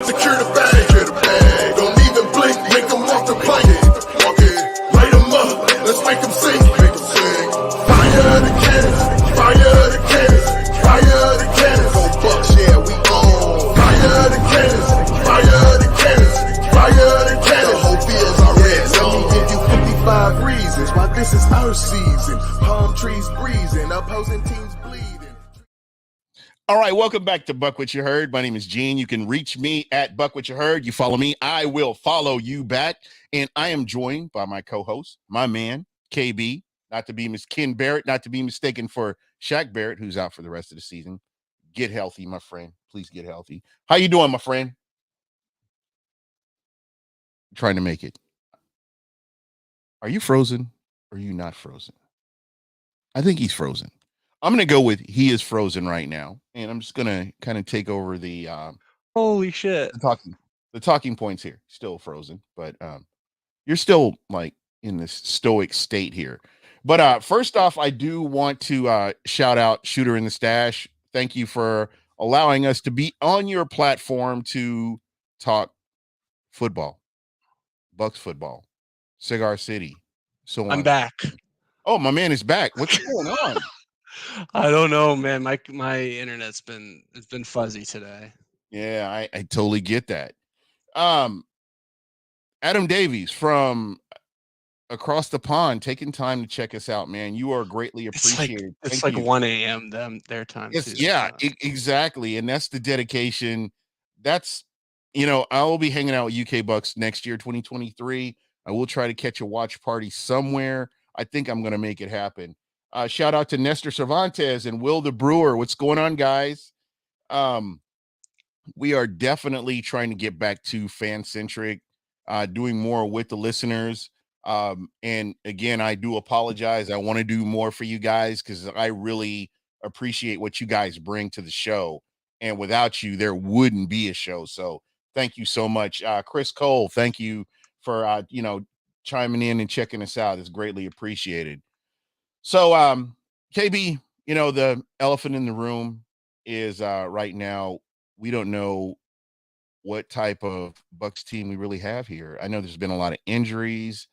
Secure the bag. Don't even blink, make them walk the plank. Walk it, light them up, let's make them sing. Fire the cannons, fire the cannons, fire the cannons. Go Bucs, yeah, we on. Fire the cannons, fire the cannons, fire the cannons. The whole field's our red zone. Let me give you 55 reasons why this is our season. Palm trees breezing, opposing teams bleeding. All right, welcome back to Buck What You Heard. My name is Gene. You can reach me at Buck What You Heard. You follow me, I will follow you back. And I am joined by my co-host, my man, KB, not to be Ken Barrett, not to be mistaken for Shaq Barrett, who's out for the rest of the season. Get healthy, my friend. Please get healthy. How you doing, my friend? Trying to make it. Are you frozen or are you not frozen? I think he's frozen. I'm going to go with he is frozen right now. And I'm just going to kind of take over the holy shit. The talking points here. Still frozen, but you're still like in this stoic state here. But first off, I do want to shout out Shooter in the Stash. Thank you for allowing us to be on your platform to talk football, Bucs football, Cigar City, so on. I'm back. Oh, my man is back. What's going on? I don't know, man. My internet's been fuzzy today. Yeah, I totally get that. Adam Davies from across the pond, taking time to check us out, man. You are greatly appreciated. It's like 1 a.m. their time. Exactly. And that's the dedication. That's, I will be hanging out with UK Bucs next year, 2023. I will try to catch a watch party somewhere. I think I'm going to make it happen. Shout out to Nestor Cervantes and Will the Brewer. What's going on, guys? We are definitely trying to get back to fan-centric, doing more with the listeners. And again, I do apologize. I want to do more for you guys because I really appreciate what you guys bring to the show. And without you, there wouldn't be a show. So thank you so much. Chris Cole, thank you for, chiming in and checking us out. It's greatly appreciated. So, KB, the elephant in the room is right now, we don't know what type of Bucs team we really have here. I know there's been a lot of injuries.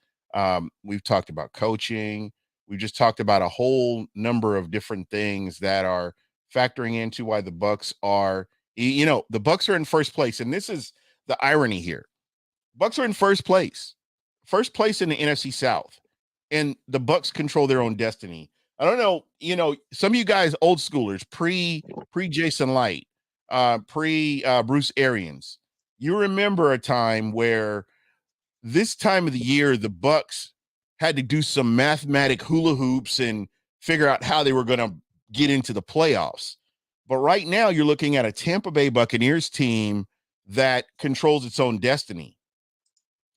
We've talked about coaching. We've just talked about a whole number of different things that are factoring into why the Bucs are, the Bucs are in first place. And this is the irony here. Bucs are in first place in the NFC South, and the Bucs control their own destiny. I don't know, some of you guys, old schoolers, pre Jason Light, pre Bruce Arians, you remember a time where this time of the year, the Bucs had to do some mathematic hula hoops and figure out how they were going to get into the playoffs. But right now you're looking at a Tampa Bay Buccaneers team that controls its own destiny.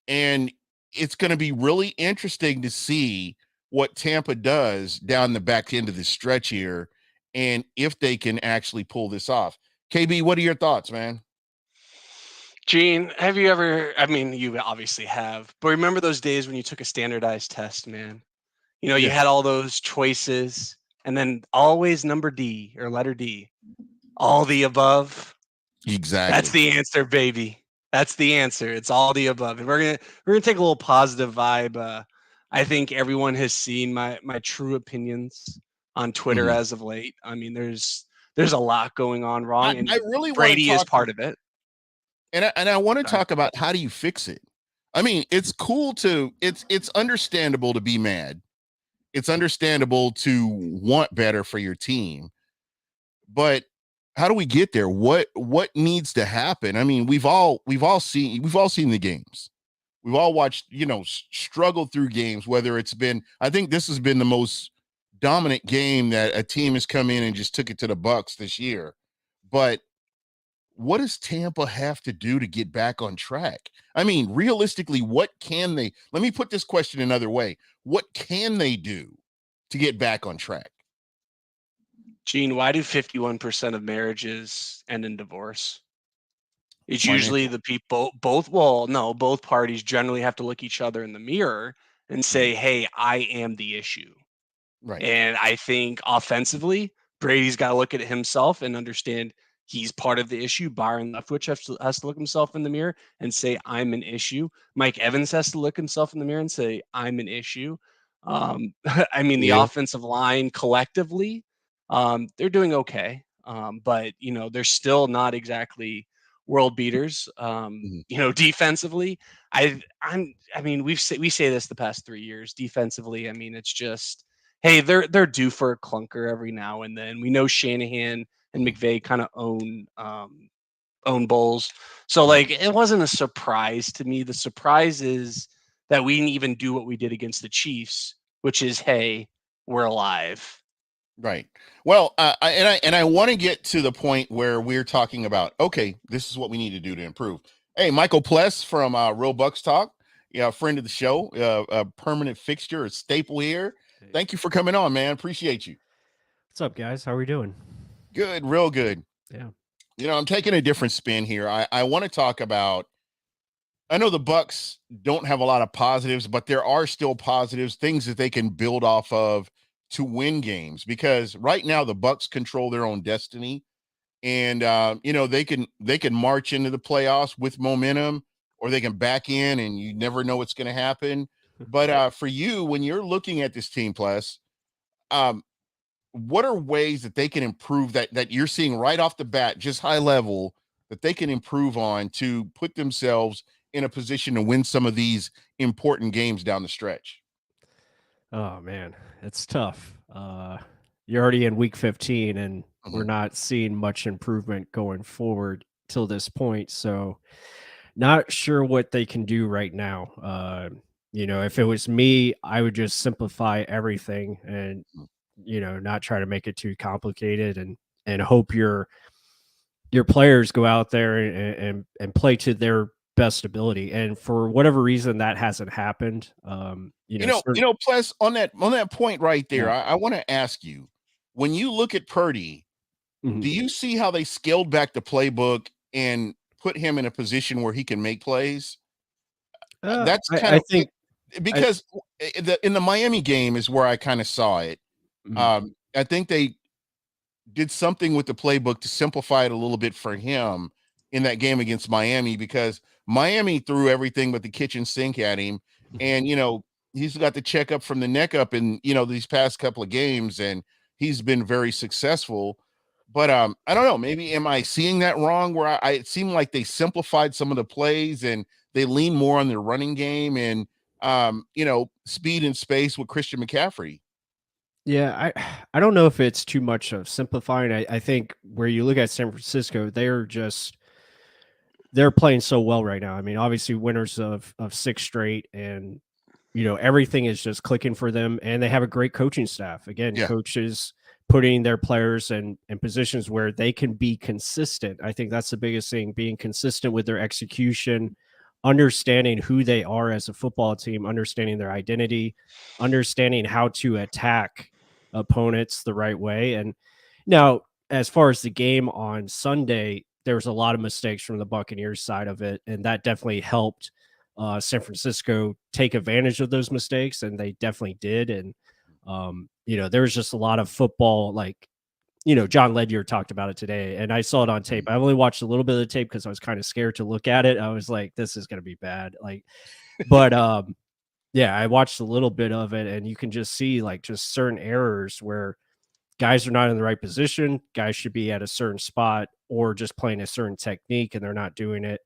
And it's going to be really interesting to see what Tampa does down the back end of the stretch here and if they can actually pull this off. KB, what are your thoughts, man? Gene, have you ever, you obviously have, but remember those days when you took a standardized test, man? You had all those choices and then always number D or letter D, all the above. Exactly. That's the answer, baby. That's the answer. It's all the above. And we're gonna take a little positive vibe. I think everyone has seen my true opinions on Twitter as of late. I mean, there's a lot going on wrong, and I really Brady is part of it. And I want to talk about how do you fix it. I mean, it's cool it's understandable to be mad. It's understandable to want better for your team. But how do we get there? What needs to happen? I mean, we've all seen the games. We've all watched, struggle through games, whether it's been, I think this has been the most dominant game that a team has come in and just took it to the Bucs this year. But what does Tampa have to do to get back on track? I mean, realistically, what can they, let me put this question another way. What can they do to get back on track? Gene, why do 51% of marriages end in divorce? It's usually the people, both parties generally have to look each other in the mirror and say, hey, I am the issue. Right. And I think offensively, Brady's got to look at himself and understand he's part of the issue. Byron Leftwich has to look himself in the mirror and say, I'm an issue. Mike Evans has to look himself in the mirror and say, I'm an issue. I mean, the Yeah. offensive line collectively, they're doing okay. But, they're still not exactly world beaters. Mhm. Defensively, we say this the past 3 years. Defensively, I mean, it's just, hey, they're due for a clunker every now and then. We know Shanahan and Mhm. McVay kind of own bowls, so Mhm. like it wasn't a surprise to me. The surprise is that we didn't even do what we did against the Chiefs, which is, hey, we're alive. Right. Well, I want to get to the point where we're talking about, okay, this is what we need to do to improve. Hey, Michael Pless from Real Bucks Talk, yeah, friend of the show, a permanent fixture, a staple here. Hey, Thank you for coming on, man. Appreciate you. what's up, guys? How are we doing? Good, real good. Yeah. I'm taking a different spin here. I want to talk about. I know the Bucks don't have a lot of positives, but there are still positives, things that they can build off of to win games. Because right now the Bucks control their own destiny, and they can march into the playoffs with momentum, or they can back in, and you never know what's going to happen. But for you, when you're looking at this team, plus, um, what are ways that they can improve that you're seeing right off the bat, just high level, that they can improve on to put themselves in a position to win some of these important games down the stretch? Oh man, it's tough. You're already in week 15, and we're Mhm. not seeing much improvement going forward till this point. So, not sure what they can do right now. If it was me, I would just simplify everything and not try to make it too complicated, and hope your players go out there and play to their best ability. And for whatever reason, that hasn't happened. Plus on that point right there, Yeah. I want to ask you, when you look at Purdy, do Mhm. you see how they scaled back the playbook and put him in a position where he can make plays? That's kind I of think I because in the Miami game is where I kind of saw it. mhm. I think they did something with the playbook to simplify it a little bit for him in that game against Miami, because Miami threw everything but the kitchen sink at him. And, he's got the checkup from the neck up in, these past couple of games, and he's been very successful. But I don't know, maybe am I seeing that wrong, where it seemed like they simplified some of the plays and they lean more on their running game and speed and space with Christian McCaffrey. Yeah, I don't know if it's too much of simplifying. I think where you look at San Francisco, they're playing so well right now. I mean, obviously winners of six straight, and everything is just clicking for them, and they have a great coaching staff. Again, Yeah. coaches putting their players in positions where they can be consistent. I think that's the biggest thing, being consistent with their execution, understanding who they are as a football team, understanding their identity, understanding how to attack opponents the right way. And now, as far as the game on Sunday, there was a lot of mistakes from the Buccaneers side of it, and that definitely helped San Francisco take advantage of those mistakes, and they definitely did. And there was just a lot of football, like John Ledger talked about it today, and I saw it on tape. Mhm. I only watched a little bit of the tape because I was kind of scared to look at it. I was like, this is going to be bad. But yeah, I watched a little bit of it, and you can just see like just certain errors where guys are not in the right position. Guys should be at a certain spot or just playing a certain technique, and they're not doing it.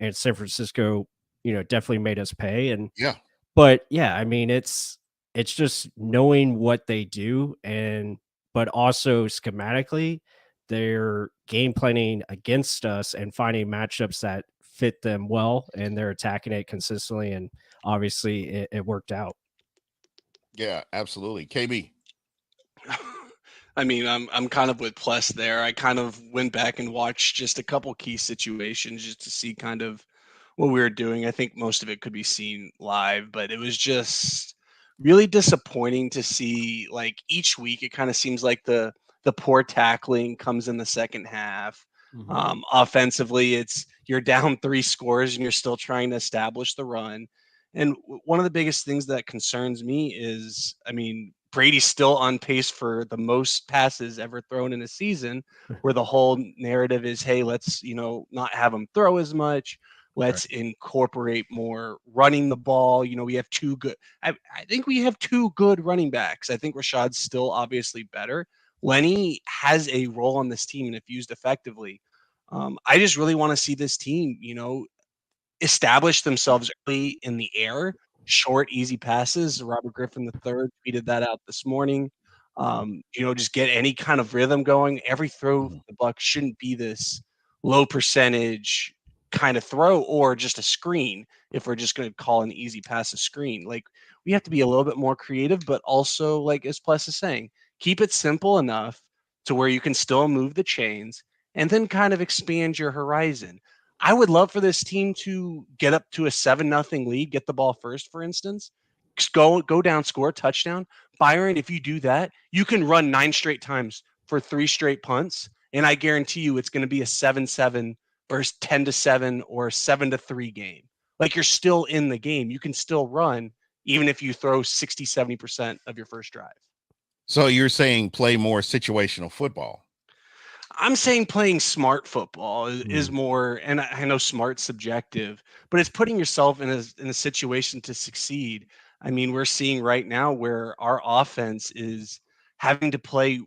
And San Francisco, definitely made us pay. And Yeah. but yeah, I mean, it's just knowing what they do, and but also schematically, they're game planning against us and finding matchups that fit them well, and they're attacking it consistently. And obviously, it worked out. Yeah, absolutely. KB. I mean, I'm kind of with Pless there. I kind of went back and watched just a couple key situations just to see kind of what we were doing. I think most of it could be seen live, but it was just really disappointing to see. Like each week, it kind of seems like the poor tackling comes in the second half. Mhm. Offensively, it's you're down 3 scores and you're still trying to establish the run. And one of the biggest things that concerns me is, I mean, Brady's still on pace for the most passes ever thrown in a season, where the whole narrative is, hey, let's, not have him throw as much. Let's incorporate more running the ball. We have two good. I think we have two good running backs. I think Rashad's still obviously better. Lenny has a role on this team, and if used effectively, I just really want to see this team, establish themselves early in the air, short, easy passes. Robert Griffin III tweeted that out this morning. Just get any kind of rhythm going. Every throw for the Bucs shouldn't be this low percentage kind of throw or just a screen. If we're just going to call an easy pass a screen, like we have to be a little bit more creative, but also, like as Plus is saying, keep it simple enough to where you can still move the chains and then kind of expand your horizon. I would love for this team to get up to a 7-0 lead, get the ball first, for instance. Just go down, score a touchdown. Byron, if you do that, you can run 9 straight times for 3 straight punts, and I guarantee you it's going to be a 7-7 versus 10-7 or 7-3 game. Like you're still in the game. You can still run even if you throw 60-70% of your first drive. So you're saying play more situational football? I'm saying playing smart football is more, and I know smart's subjective, but it's putting yourself in a situation to succeed. I mean, we're seeing right now where our offense is having to play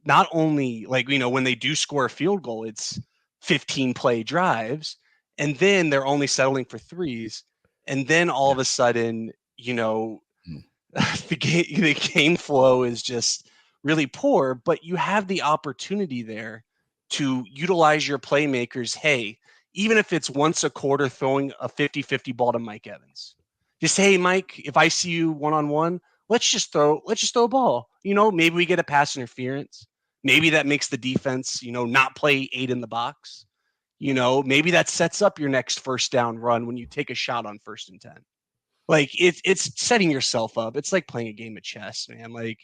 not only like, when they do score a field goal, it's 15 play drives, and then they're only settling for threes. And then all of a sudden, Mm. the game flow is just really poor, but you have the opportunity there to utilize your playmakers. Hey, even if it's once a quarter throwing a 50-50 ball to Mike Evans. Just say, hey, Mike, if I see you one-on-one, let's just throw a ball. Maybe we get a pass interference. Maybe that makes the defense, not play 8 in the box. Maybe that sets up your next first down run when you take a shot on 1st and 10. Like it's setting yourself up. It's like playing a game of chess, man. Like,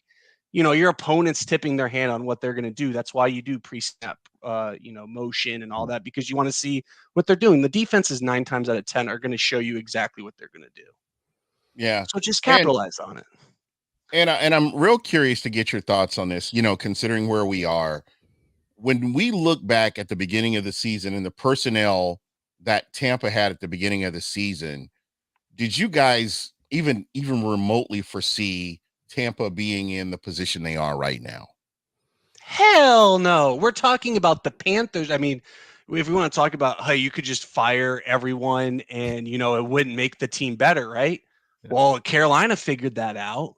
your opponent's tipping their hand on what they're going to do. That's why you do pre-snap, motion and all that, because you want to see what they're doing. The defenses 9 times out of 10 are going to show you exactly what they're going to do. Yeah. So just capitalize on it. And I'm real curious to get your thoughts on this, considering where we are. When we look back at the beginning of the season and the personnel that Tampa had at the beginning of the season, did you guys even remotely foresee Tampa being in the position they are right now? Hell no. We're talking about the Panthers. I mean, if we want to talk about how you could just fire everyone and, it wouldn't make the team better, right? Yeah. Well, Carolina figured that out.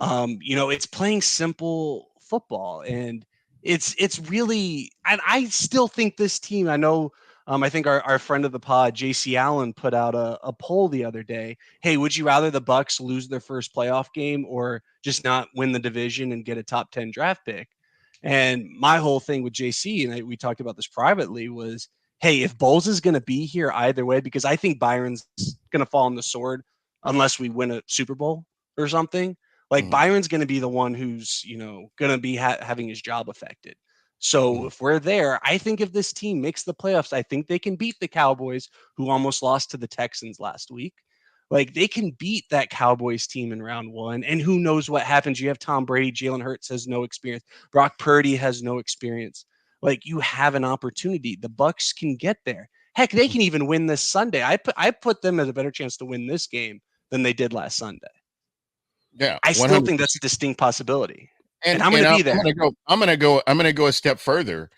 It's playing simple football, and it's really, and I still think this team, I know, I think our friend of the pod, JC Allen, put out a poll the other day. Hey, would you rather the Bucs lose their first playoff game or just not win the division and get a top 10 draft pick? And my whole thing with JC, and we talked about this privately, was, hey, if Bowles is going to be here either way, because I think Byron's going to fall on the sword unless we win a Super Bowl or something. Like Byron's going to be the one who's, going to be having his job affected. So if we're there, I think if this team makes the playoffs, I think they can beat the Cowboys, who almost lost to the Texans last week. Like they can beat that Cowboys team in round 1. And who knows what happens? You have Tom Brady, Jalen Hurts has no experience. Brock Purdy has no experience. Like you have an opportunity. The Bucs can get there. Heck, they can even win this Sunday. I put them as a better chance to win this game than they did last Sunday. Yeah, I still think that's a distinct possibility. And I'm going to be there. I'm going to go a step further.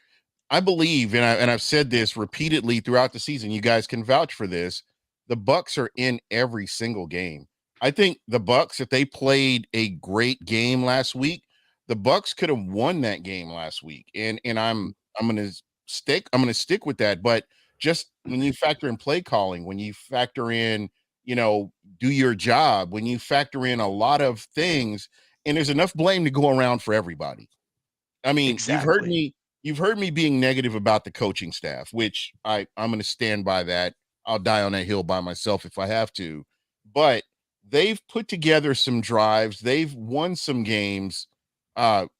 I believe, and I've said this repeatedly throughout the season, you guys can vouch for this. The Bucs are in every single game. I think the Bucs, if they played a great game last week, the Bucs could have won that game last week. And I'm going to stick with that. But just when you factor in play calling, when you factor in, do your job, when you factor in a lot of things, and there's enough blame to go around for everybody. I mean, exactly. You've heard me being negative about the coaching staff, which I'm going to stand by that. I'll die on that hill by myself if I have to. But they've put together some drives. They've won some games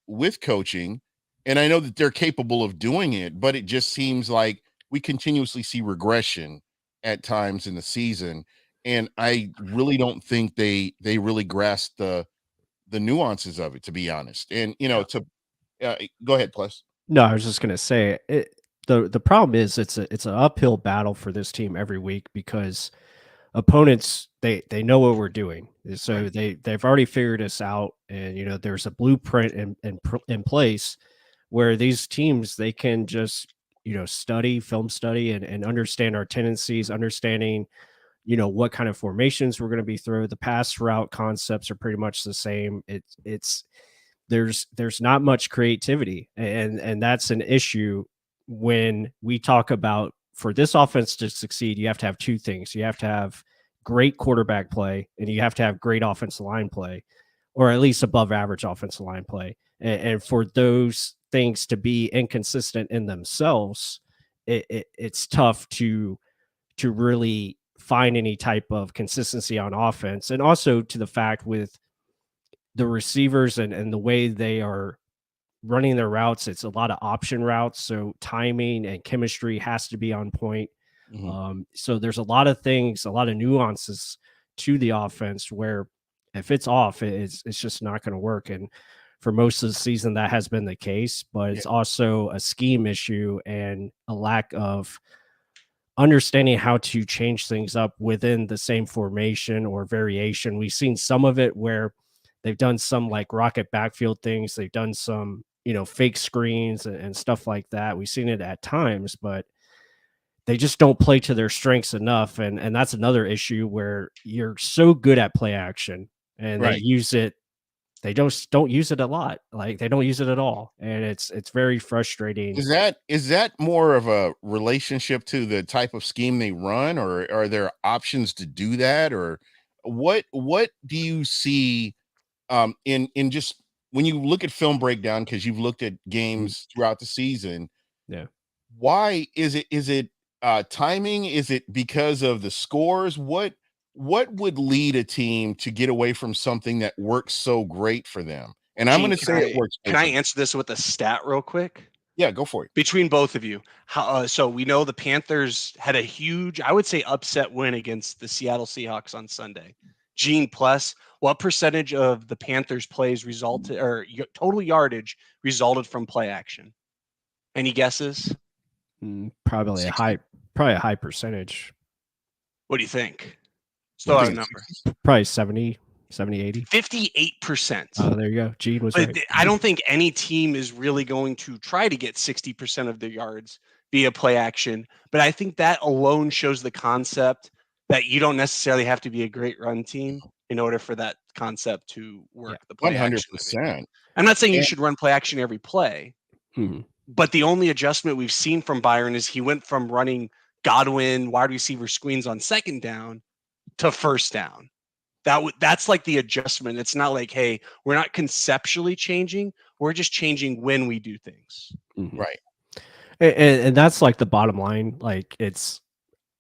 with coaching. And I know that they're capable of doing it, but it just seems like we continuously see regression at times in the season. And I really don't think they really grasp the the nuances of it, to be honest. And go ahead, Plus. No, I was just gonna say the problem is it's an uphill battle for this team every week because opponents they know what we're doing, so Right. they've already figured us out, and there's a blueprint in place where these teams they can just film study and understand our tendencies, understanding what kind of formations we're going to be through. The pass route concepts are pretty much the same. It's there's not much creativity, and that's an issue when we talk about for this offense to succeed. You have to have two things: you have to have great quarterback play, and you have to have great offensive line play, or at least above average offensive line play. And for those things to be inconsistent in themselves, it's tough to really find any type of consistency on offense. And also to the fact with the receivers and the way they are running their routes, it's a lot of option routes. So timing and chemistry has to be on point. So there's a lot of things, a lot of nuances to the offense where if it's off, it's just not going to work. And for most of the season, that has been the case, but it's also a scheme issue and a lack of understanding how to change things up within the same formation or variation. We've seen some of it where they've done some like rocket backfield things. They've done some, fake screens and stuff like that. We've seen it at times, but they just don't play to their strengths enough. And that's another issue where you're so good at play action and they use it. They don't use it a lot. Like they don't use it at all. And it's very frustrating. Is that more of a relationship to the type of scheme they run, or are there options to do that, or what do you see in just when you look at film breakdown, because you've looked at games throughout the season? Yeah. Why is it timing? Is it because of the scores? What would lead a team to get away from something that works so great for them? And I'm Gene, going to say it works. can I answer this with a stat real quick? Yeah, go for it. Between both of you, so we know the Panthers had a huge, I would say, upset win against the Seattle Seahawks on Sunday. Gene, plus, what percentage of the Panthers' plays resulted, or total yardage resulted from play action? Any guesses? Probably 60. a high percentage. What do you think? Throw out a number. Probably 70, 80. 58%. Oh, there you go. Gene was But right. I don't think any team is really going to try to get 60% of their yards via play action. But I think that alone shows the concept that you don't necessarily have to be a great run team in order for that concept to work. The play 100%. I'm not saying you should run play action every play, Mhm. but the only adjustment we've seen from Byron is he went from running Godwin wide receiver screens on second down to first down. That's like the adjustment. It's not like, hey, we're not conceptually changing. We're just changing when we do things. Right. And that's like the bottom line. Like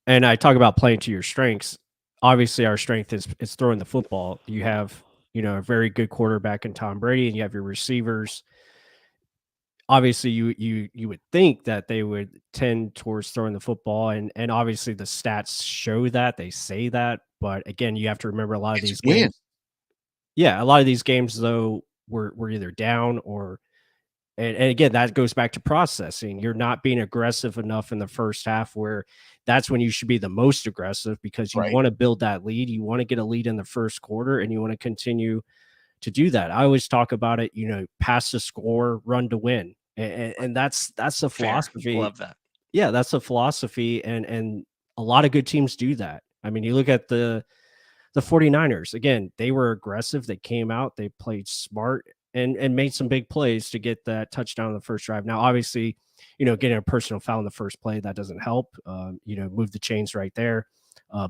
and I talk about playing to your strengths. Obviously, our strength is throwing the football. You have, a very good quarterback in Tom Brady, and you have your receivers. Obviously, you would think that they would tend towards throwing the football, and obviously the stats show that, they say that. But again, you have to remember a lot of these games. Yeah, a lot of these games though we're either down or and again, that goes back to processing. You're not being aggressive enough in the first half, where that's when you should be the most aggressive because you want to build that lead. You want to get a lead in the first quarter and you want to continue to do that. I always talk about it, pass to score, run to win. And that's a philosophy. Love that. Yeah, that's a philosophy. And a lot of good teams do that. I mean, you look at the 49ers, again, they were aggressive. They came out, they played smart and made some big plays to get that touchdown on the first drive. Now, obviously, getting a personal foul in the first play, that doesn't help, move the chains right there.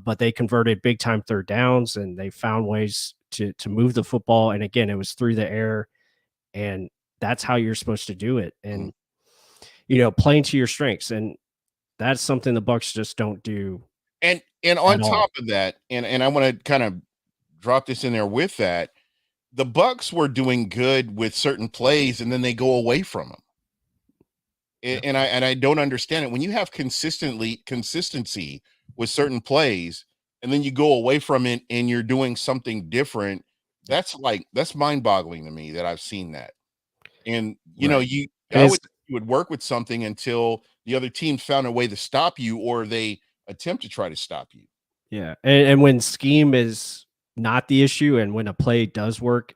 But they converted big time third downs and they found ways to move the football. And again, it was through the air, and that's how you're supposed to do it. And, playing to your strengths. And that's something the Bucs just don't do. And on top of that, and I want to kind of drop this in there with that, the Bucs were doing good with certain plays and then they go away from them. And I don't understand it. When you have consistency with certain plays and then you go away from it and you're doing something different, that's mind-boggling to me that I've seen that. And Right. And I it's would you would work with something until the other team found a way to stop you or they attempt to try to stop you. yeah. And when scheme is not the issue and when a play does work,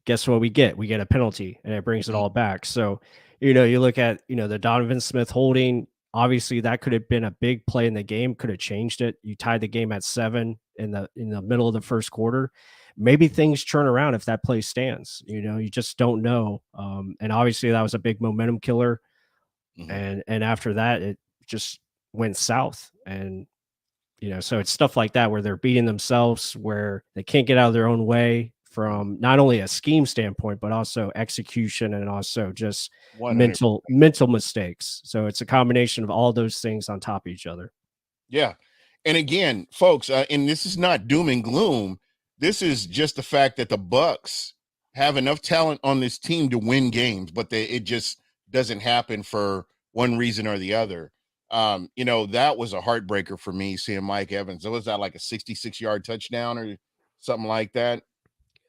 guess what we get? We get a penalty and it brings it Mhm. all back. So, you look at, the Donovan Smith holding, obviously that could have been a big play in the game, could have changed it. You tied the game at 7 in the middle of the first quarter. Maybe things turn around if that play stands. You just don't know. And obviously that was a big momentum killer. Mhm. And after that, it just went south. And so it's stuff like that where they're beating themselves, where they can't get out of their own way Mhm. from not only a scheme standpoint, but also execution and also just 100. mental mistakes. So it's a combination of all those things on top of each other. Yeah. And again, folks, and this is not doom and gloom. This is just the fact that the Bucs have enough talent on this team to win games, but it just doesn't happen for one reason or the other. That was a heartbreaker for me seeing Mike Evans. Was that like a 66-yard touchdown or something like that?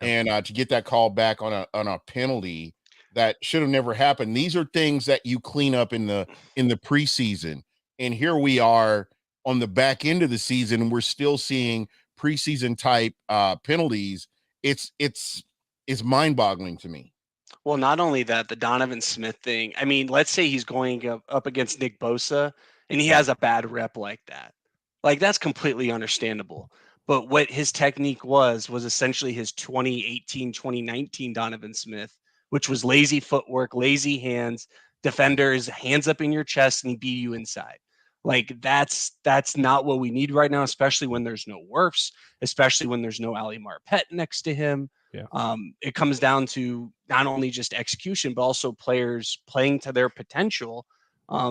Yep. And to get that call back on a penalty that should have never happened. These are things that you clean up in the preseason. And here we are on the back end of the season, we're still seeing preseason type penalties. It's mind-boggling to me. Well, not only that, the Donovan Smith thing. I mean, let's say he's going up against Nick Bosa and he Right. has a bad rep like that. Like that's completely understandable. But what his technique was essentially his 2018, 2019 Donovan Smith, which was lazy footwork, lazy hands, defenders, hands up in your chest, and he beat you inside. Like that's not what we need right now, especially when there's no Wirfs, especially when there's no Ali Marpet next to him. Yeah. It comes down to not only just execution, but also players playing to their potential.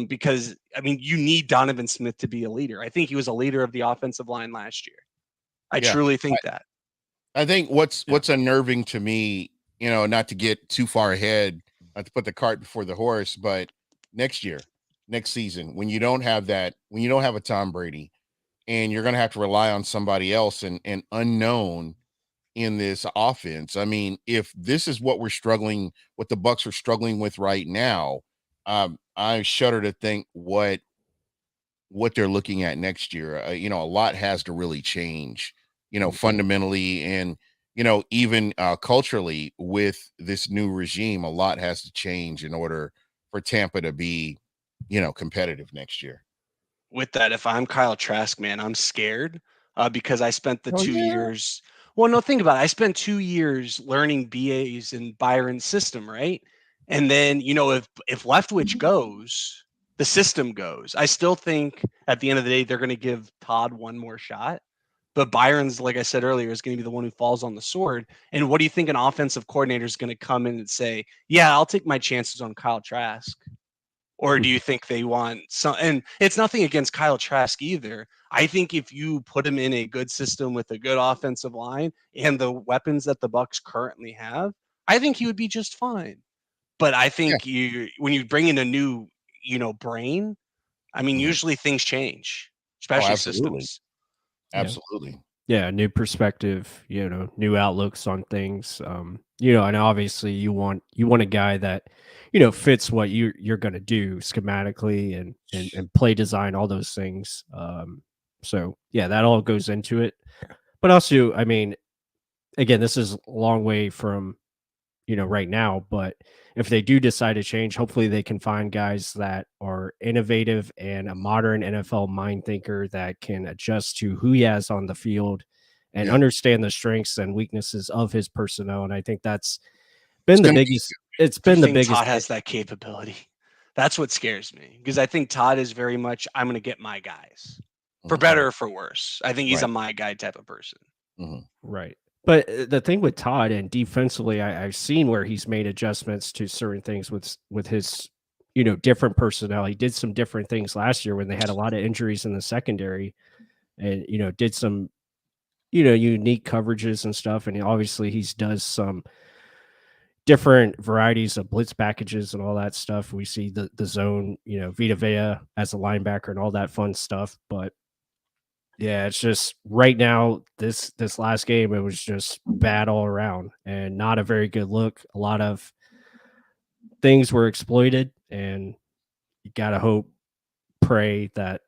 Because I mean, you need Donovan Smith to be a leader. I think he was a leader of the offensive line last year. I Yeah. truly think that. I think what's unnerving to me, not to get too far ahead, not to put the cart before the horse, but next year, next season, when you don't have a Tom Brady and you're going to have to rely on somebody else and unknown in this offense. I mean, if this is what what the Bucs are struggling with right now, I shudder to think what they're looking at next year. A lot has to really change, fundamentally and, even culturally with this new regime, a lot has to change in order for Tampa to be, competitive next year. With that, if I'm Kyle Trask, man, I'm scared because I spent the Oh, 2 years. Well, no, think about it. I spent 2 years learning BAs in Byron's system, right? And then, if Leftwich goes, the system goes. I still think at the end of the day, they're going to give Todd one more shot. But Byron's, like I said earlier, is going to be the one who falls on the sword. And what do you think an offensive coordinator is going to come in and say, yeah, I'll take my chances on Kyle Trask? Or do you think they want some? And it's nothing against Kyle Trask either. I think if you put him in a good system with a good offensive line and the weapons that the Bucs currently have, I think he would be just fine. But I yeah. think when you bring in a new, brain, I mean, Mhm. usually things change, Oh, especially absolutely. systems. Yeah. Absolutely. Yeah, new perspective, new outlooks on things. And obviously you want a guy that, fits what you're gonna do schematically and play design, all those things. So yeah, that all goes into it. But also, I mean, again, this is a long way from right now, but if they do decide to change, hopefully they can find guys that are innovative and a modern NFL mind thinker that can adjust to who he has on the field and Yeah. understand the strengths and weaknesses of his personnel. And I think that's It's been the gonna be biggest it's Do you been the think biggest Todd has that capability? That's what scares me because I think Todd is very much, I'm going to get my guys for Mhm. better or for worse. I think he's Right. a my guy type of person. Mhm. right. But the thing with Todd and defensively, I've seen where he's made adjustments to certain things with his different personnel. He did some different things last year when they had a lot of injuries in the secondary and did some unique coverages and stuff, and obviously he's does some different varieties of blitz packages and all that stuff. We see the zone, Vita Vea as a linebacker and all that fun stuff. But Yeah, it's just right now, this last game, it was just bad all around and not a very good look. A lot of things were exploited, and you gotta hope, pray that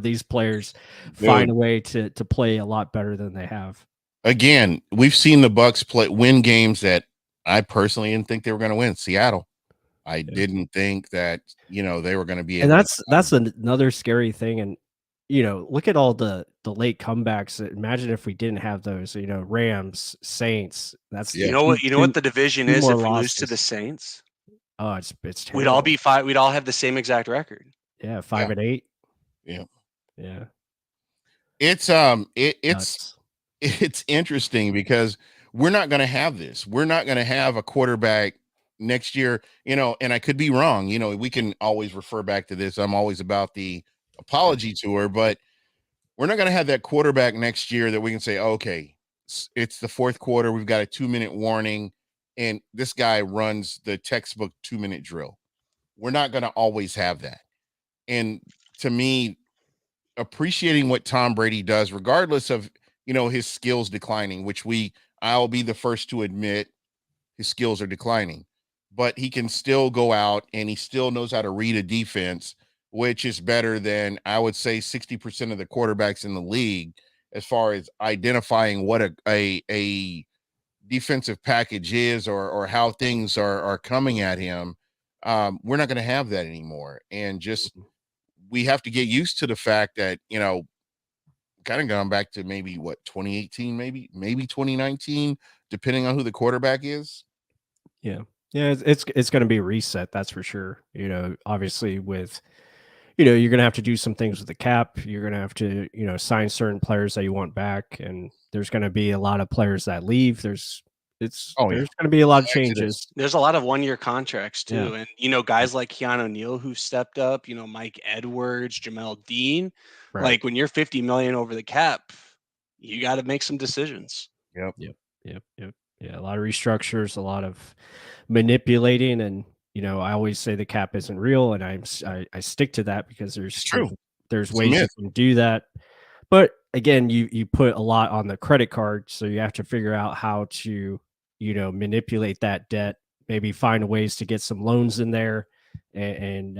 these players find Dude, a way to play a lot better than they have. again, we've seen the Bucks win games that I personally didn't think they were going to win. Seattle, I Yeah. didn't think that they were going to be And able to. that's another scary thing. And look at all the late comebacks. Imagine if we didn't have those. Rams, Saints. That's Yeah, You know what the division two is more if we lose to the losses. Saints? Oh, it's We'd all terrible. be five. We'd all have the same exact record. Yeah, 5-8. yeah. Yeah, It's nuts. it's interesting because we're not going to have this. We're not going to have a quarterback next year, and I could be wrong. We can always refer back to this. I'm always about the apology tour, but we're not going to have that quarterback next year that we can say, okay, it's the fourth quarter. We've got a 2-minute warning, and this guy runs the textbook 2-minute drill. We're not going to always have that. And to me, appreciating what Tom Brady does, regardless of his skills declining, which I'll be the first to admit his skills are declining, but he can still go out and he still knows how to read a defense, which is better than I would say 60% of the quarterbacks in the league as far as identifying what a defensive package is or how things are coming at him. We're not going to have that anymore, and just we have to get used to the fact that kind of going back to maybe 2018, maybe 2019, depending on who the quarterback is. Yeah. Yeah, it's going to be a reset, that's for sure. Obviously with you're going to have to do some things with the cap. You're going to have to, sign certain players that you want back, and there's going to be a lot of players that leave. There's Oh yeah, going to be a lot of Exodus. changes. There's a lot of 1-year contracts Yeah. too, and guys like Keanu O'Neal who stepped up. Mike Edwards, Jamel Dean. Right. Like when you're 50 million over the cap, you got to make some decisions. Yep, Yep. Yeah, a lot of restructures, a lot of manipulating, and I always say the cap isn't real, and I stick to that because it's true. there's It's a ways you myth. can do that. But again, you put a lot on the credit card, so you have to figure out how to, manipulate that debt, maybe find ways to get some loans in there and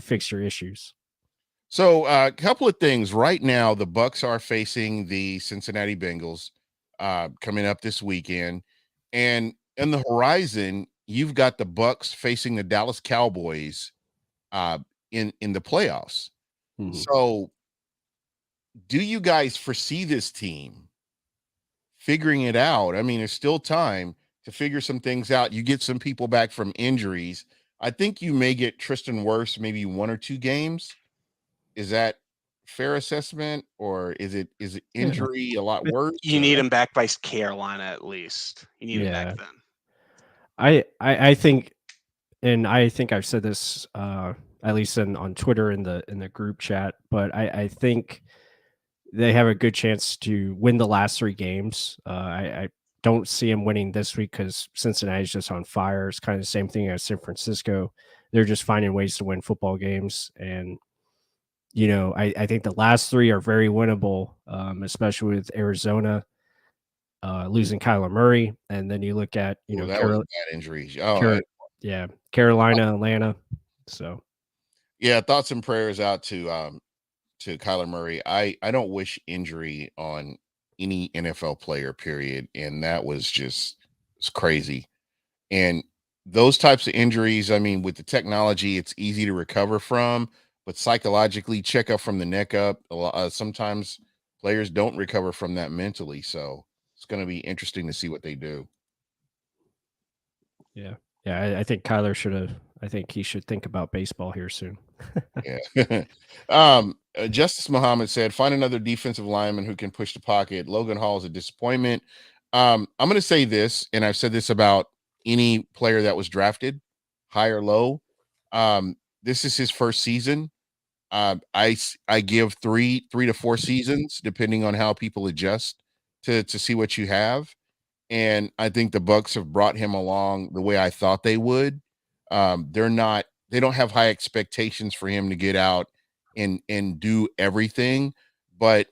fix your issues. So a couple of things right now. The Bucs are facing the Cincinnati Bengals coming up this weekend, and in the horizon, you've got the Bucs facing the Dallas Cowboys in the playoffs. Mhm. So, do you guys foresee this team figuring it out? I mean, there's still time to figure some things out. You get some people back from injuries. I think you may get Tristan Wirfs maybe 1 or 2 games. Is that fair assessment, or is it Yeah. injury a lot worse? You Or need him back by Carolina at least. You need him back Yeah. then. I think, and I think I've said this at least on Twitter in the group chat, but I think they have a good chance to win the last 3 games. I don't see him winning this week because Cincinnati's just on fire. It's kind of the same thing as San Francisco. They're just finding ways to win football games. And, I think the last 3 are very winnable, especially with Arizona losing Kyler Murray. And then you look at, ooh, that was a bad injury. yeah, Carolina, Atlanta. So, Yeah, thoughts and prayers out to Kyler Murray. I don't wish injury on any NFL player, period. And that was just it's crazy. And those types of injuries, I mean, with the technology, it's easy to recover from, but psychologically, check up from the neck up. Sometimes players don't recover from that mentally. So it's going to be interesting to see what they do. yeah. Yeah, I think Kyler should have. I think he should think about baseball here soon. Yeah. Justice Muhammad said, find another defensive lineman who can push the pocket. Logan Hall is a disappointment. I'm going to say this, and I've said this about any player that was drafted, high or low. This is his first season. I give three to 4 seasons, depending on how people adjust to see what you have. And I think the Bucs have brought him along the way I thought they would. They don't have high expectations for him to get out and do everything, but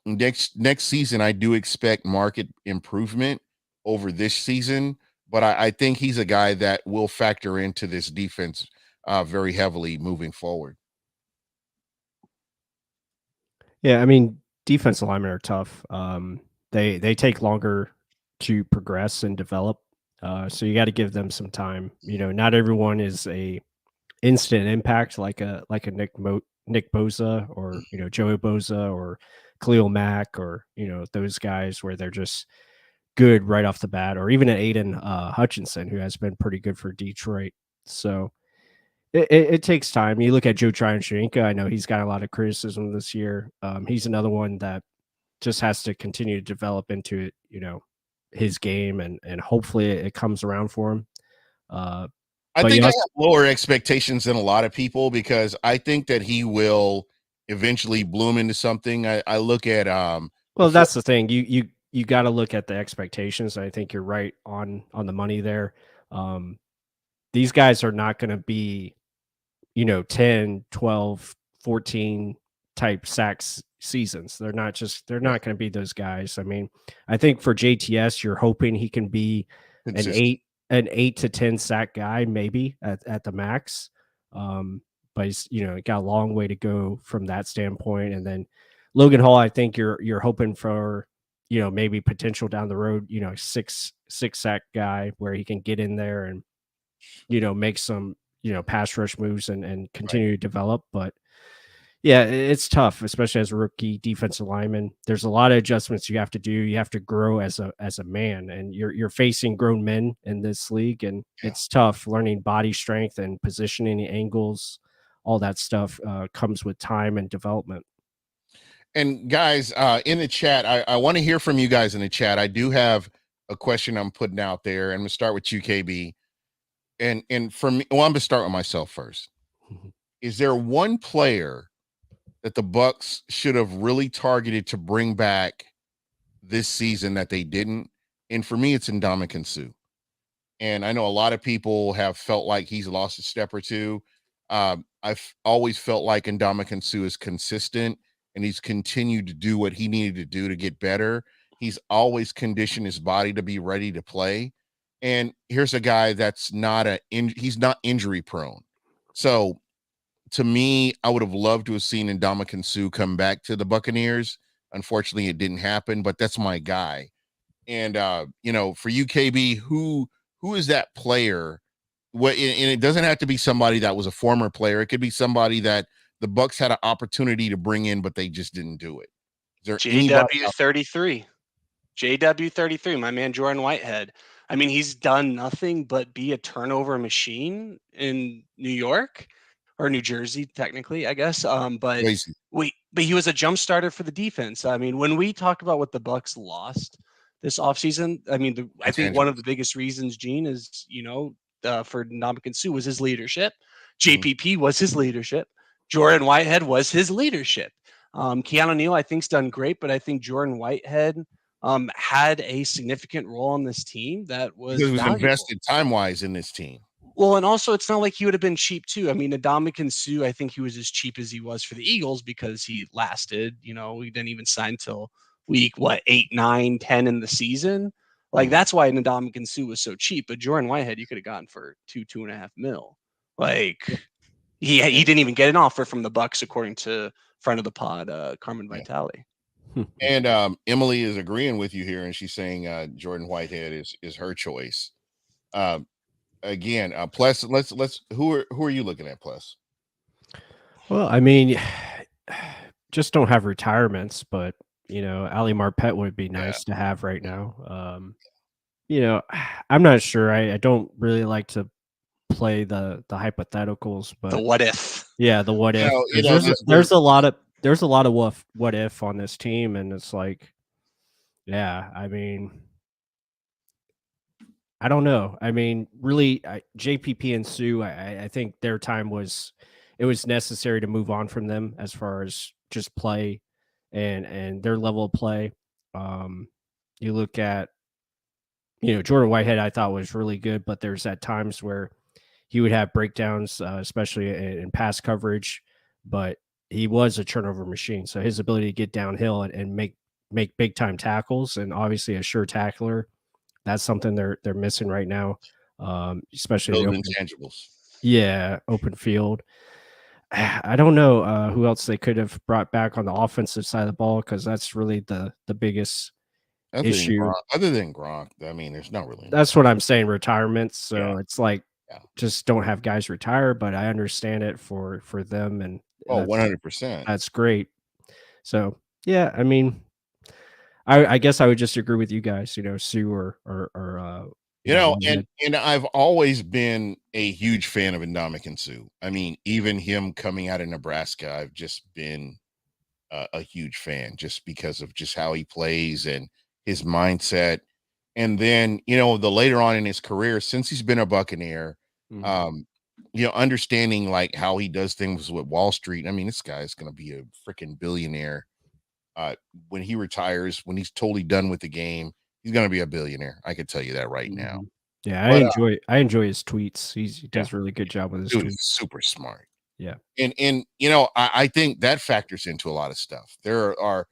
next season I do expect market improvement over this season. But I think he's a guy that will factor into this defense very heavily moving forward. Yeah, I mean, defensive linemen are tough. They take longer to progress and develop. So you got to give them some time. You know, not everyone is a instant impact like a Nick Bosa or Joey Bosa or Khalil Mack or those guys where they're just good right off the bat, or even an Aiden Hutchinson who has been pretty good for Detroit. So it takes time. You look at Joe Tryon-Shoyinka. I know he's got a lot of criticism this year. He's another one that just has to continue to develop into it, his game, and hopefully it comes around for him. I think I have lower expectations than a lot of people because I think that he will eventually bloom into something. I look at well, that's the thing. You got to look at the expectations. I think you're right on the money there. These guys are not going to be 10, 12, 14 type sacks seasons. They're not going to be those guys. I mean, I think for JTS, you're hoping he can be an 8 to 10 sack guy, maybe at the max. But he's, got a long way to go from that standpoint. And then Logan Hall, I think you're hoping for, maybe potential down the road, six sack guy where he can get in there and, make some, pass rush moves and continue to develop. But yeah, it's tough, especially as a rookie defensive lineman. There's a lot of adjustments you have to do. You have to grow as a man, and you're facing grown men in this league, and it's tough learning body strength and positioning angles. All that stuff comes with time and development. And guys, in the chat, I want to hear from you guys in the chat. I do have a question I'm putting out there. I'm going to start with you, KB. And for me, well, I'm going to start with myself first. Is there one player that the Bucs should have really targeted to bring back this season that they didn't? And for me, it's Ndamukong Suh. And I know a lot of people have felt like he's lost a step or two. I've always felt like Ndamukong Suh is consistent, and he's continued to do what he needed to do to get better. He's always conditioned his body to be ready to play. And here's a guy that's he's not injury prone. So to me, I would have loved to have seen Ndamukong Suh come back to the Buccaneers. Unfortunately, it didn't happen, but that's my guy. And for you, KB, who is that player? And it doesn't have to be somebody that was a former player. It could be somebody that the Bucs had an opportunity to bring in, but they just didn't do it. Is there JW33? JW33, my man Jordan Whitehead. I mean, he's done nothing but be a turnover machine in New York or New Jersey, technically, I guess. But he was a jump starter for the defense. I mean, when we talk about what the Bucs lost this offseason, I mean, I think one of the biggest reasons, Gene, is for Ndamukong Suh was his leadership. JPP was his leadership. Jordan Whitehead was his leadership. Keanu Neal, I think, has done great, but I think Jordan Whitehead had a significant role on this team that was invested time-wise in this team. Well, and also it's not like he would have been cheap too. I mean, Ndamukong Suh, I think he was as cheap as he was for the Eagles because he lasted. We didn't even sign till week 8, 9, 10 in the season. Like that's why Ndamukong Suh was so cheap. But Jordan Whitehead, you could have gotten for $2.5 million. Like he didn't even get an offer from the Bucs, according to friend of the pod, Carmen Vitale. And Emily is agreeing with you here, and she's saying Jordan Whitehead is her choice. Again, plus let's who are you looking at, plus? Well, I mean, just don't have retirements, but Ali Marpet would be nice to have right now. I'm not sure. I don't really like to play the hypotheticals, but the what if? Yeah, the what if. There's a lot of what if on this team, and it's like, yeah, I mean, I don't know. I mean, really, JPP and Sue, I think their time was necessary to move on from them as far as just play and their level of play. You look at, Jordan Whitehead, I thought was really good, but there's at times where he would have breakdowns, especially in pass coverage. But he was a turnover machine. So his ability to get downhill and make big time tackles, and obviously a sure tackler, that's something they're missing right now, especially in the Building open, intangibles. open field. I don't know who else they could have brought back on the offensive side of the ball, because that's really the biggest issue. Other than Gronk, I mean, there's not really That's what I'm saying, retirements. Yeah. So it's like, Yeah. just don't have guys retire, but I understand it for them, and Oh, 100%. that's great. So yeah, I mean, I guess I would just agree with you guys, Sue or And I've always been a huge fan of Ndamukong Suh. I mean, even him coming out of Nebraska, I've just been a huge fan, just because of just how he plays and his mindset. And then, the later on in his career, since he's been a Buccaneer, understanding like how he does things with Wall Street. I mean, this guy is going to be a freaking billionaire. When he retires, when he's totally done with the game, he's going to be a billionaire. I can tell you that right now. Yeah, But, I enjoy his tweets. He does a really good job with his dude tweets. is super smart. Yeah. And I think that factors into a lot of stuff. There are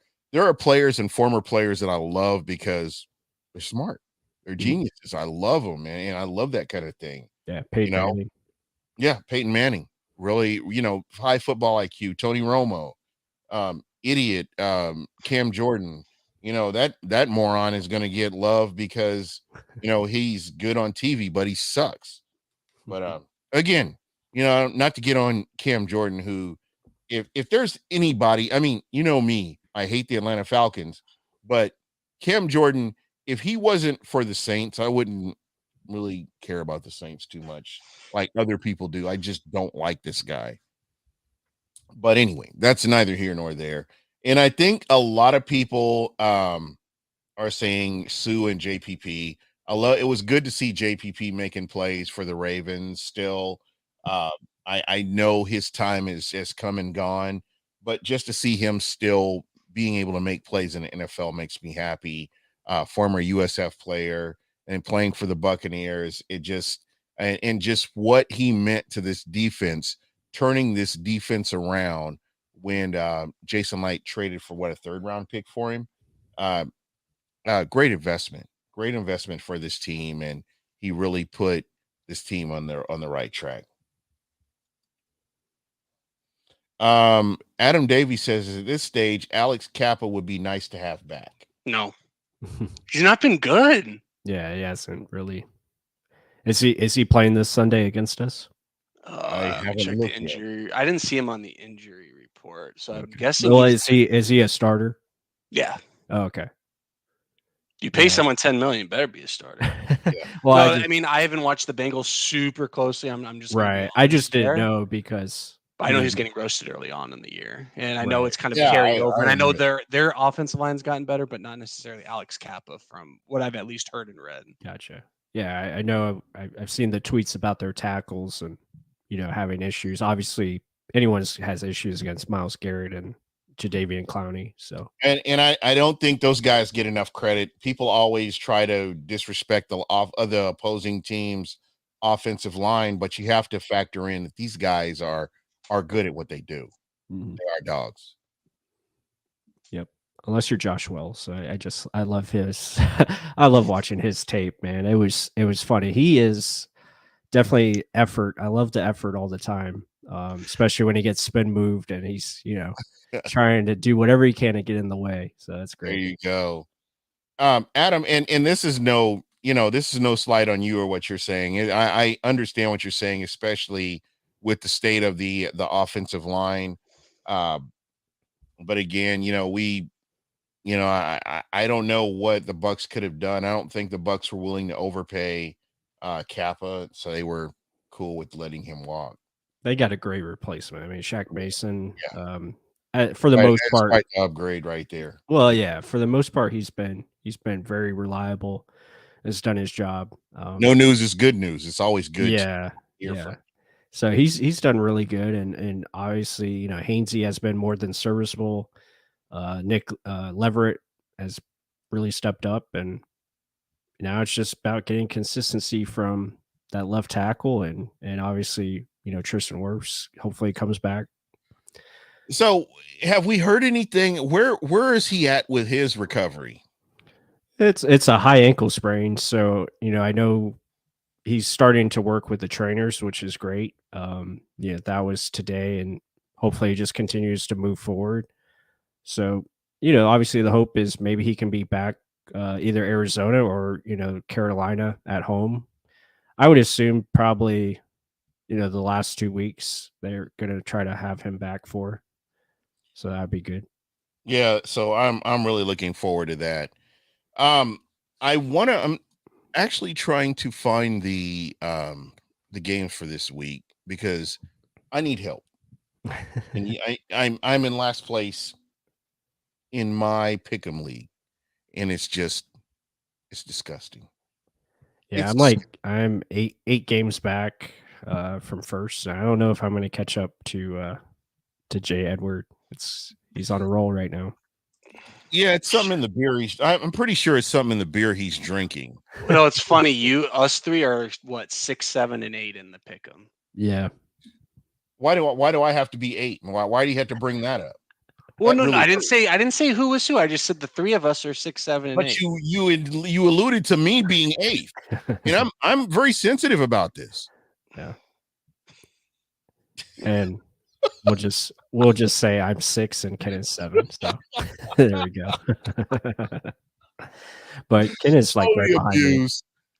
players and former players that I love because they're smart. They're geniuses. I love them, man. And I love that kind of thing. Yeah, Peyton Manning. Yeah, Peyton Manning. Really, high football IQ. Tony Romo. Idiot, Cam Jordan. That moron is going to get love because he's good on TV, but he sucks. But again, not to get on Cam Jordan, who, if there's anybody, I mean, me, I hate the Atlanta Falcons, but Cam Jordan, if he wasn't for the Saints, I wouldn't really care about the Saints too much like other people do. I just don't like this guy. But anyway, that's neither here nor there. And I think a lot of people are saying Sue and JPP. It was good to see JPP making plays for the Ravens still. I know his time has come and gone, but just to see him still being able to make plays in the NFL makes me happy. Former USF player and playing for the Buccaneers, and just what he meant to this defense, turning this defense around when Jason Light traded for a 3rd round pick for him. Great investment for this team, and he really put this team on the right track. Adam Davies says at this stage, Alex Kappa would be nice to have back. No, he's not been good. Yeah, he hasn't really. Is he playing this Sunday against us? I haven't check the looked yet. injury. I didn't see him on the injury report, so I'm Okay. guessing. Well, is he a starter? Yeah. Oh, okay. You pay someone $10 million, better be a starter. Well, I mean, I haven't watched the Bengals super closely. I'm just right. I just didn't know because I know he's getting roasted early on in the year, and I know it's kind of Yeah, carried over. And I know remember. their offensive line's gotten better, but not necessarily Alex Kappa, from what I've at least heard and read. Gotcha. Yeah, I know. I've seen the tweets about their tackles and having issues. Obviously, anyone has issues against Myles Garrett and Jadeveon Clowney. So and I don't think those guys get enough credit. People always try to disrespect the opposing team's offensive line, but you have to factor in that these guys are good at what they do. They are dogs. Yep. Unless you're Josh Wells. I love his I love watching his tape, man. It was funny. He is definitely effort. I love the effort all the time. Especially when he gets spin moved and he's, trying to do whatever he can to get in the way. So that's great. There you go. Adam, and this is no slight on you or what you're saying. I understand what you're saying, especially with the state of the offensive line. But again, I don't know what the Bucs could have done. I don't think the Bucs were willing to overpay Kappa, so they were cool with letting him walk. They got a great replacement. I mean, Shaq Mason, for the most part, quite the upgrade right there. Well, yeah, for the most part, he's been very reliable. Has done his job. No news is good news. It's always good. Yeah, yeah. So he's done really good, and obviously, Hainsey has been more than serviceable. Nick Leverett has really stepped up, and now it's just about getting consistency from that left tackle, and obviously, Tristan Wirfs hopefully comes back. So, have we heard anything? Where is he at with his recovery? It's a high ankle sprain, so I know he's starting to work with the trainers, which is great. That was today, and hopefully, he just continues to move forward. So, obviously, the hope is maybe he can be back either Arizona or Carolina at home. I would assume probably the last 2 weeks they're gonna try to have him back for. So that'd be good. Yeah, so I'm really looking forward to that. I'm actually trying to find the games for this week because I need help. And I'm in last place in my pick'em league, and it's disgusting. Yeah, It's I'm eight games back from first. So I don't know if I'm gonna catch up to Jay Edward. He's on a roll right now. Yeah, it's something in the beer. I'm pretty sure it's something in the beer he's drinking. No, it's funny. Us three are what 6, 7, and 8 in the pick'em. Yeah. Why do I have to be 8? Why do you have to bring that up? Well, That no, really I didn't hurts. say who was who. I just said the three of us are 6, 7, and But 8. you alluded to me being 8th. And I'm very sensitive about this. Yeah. And we'll just say I'm 6 and Ken is 7. So there we go. But Ken is like right behind me.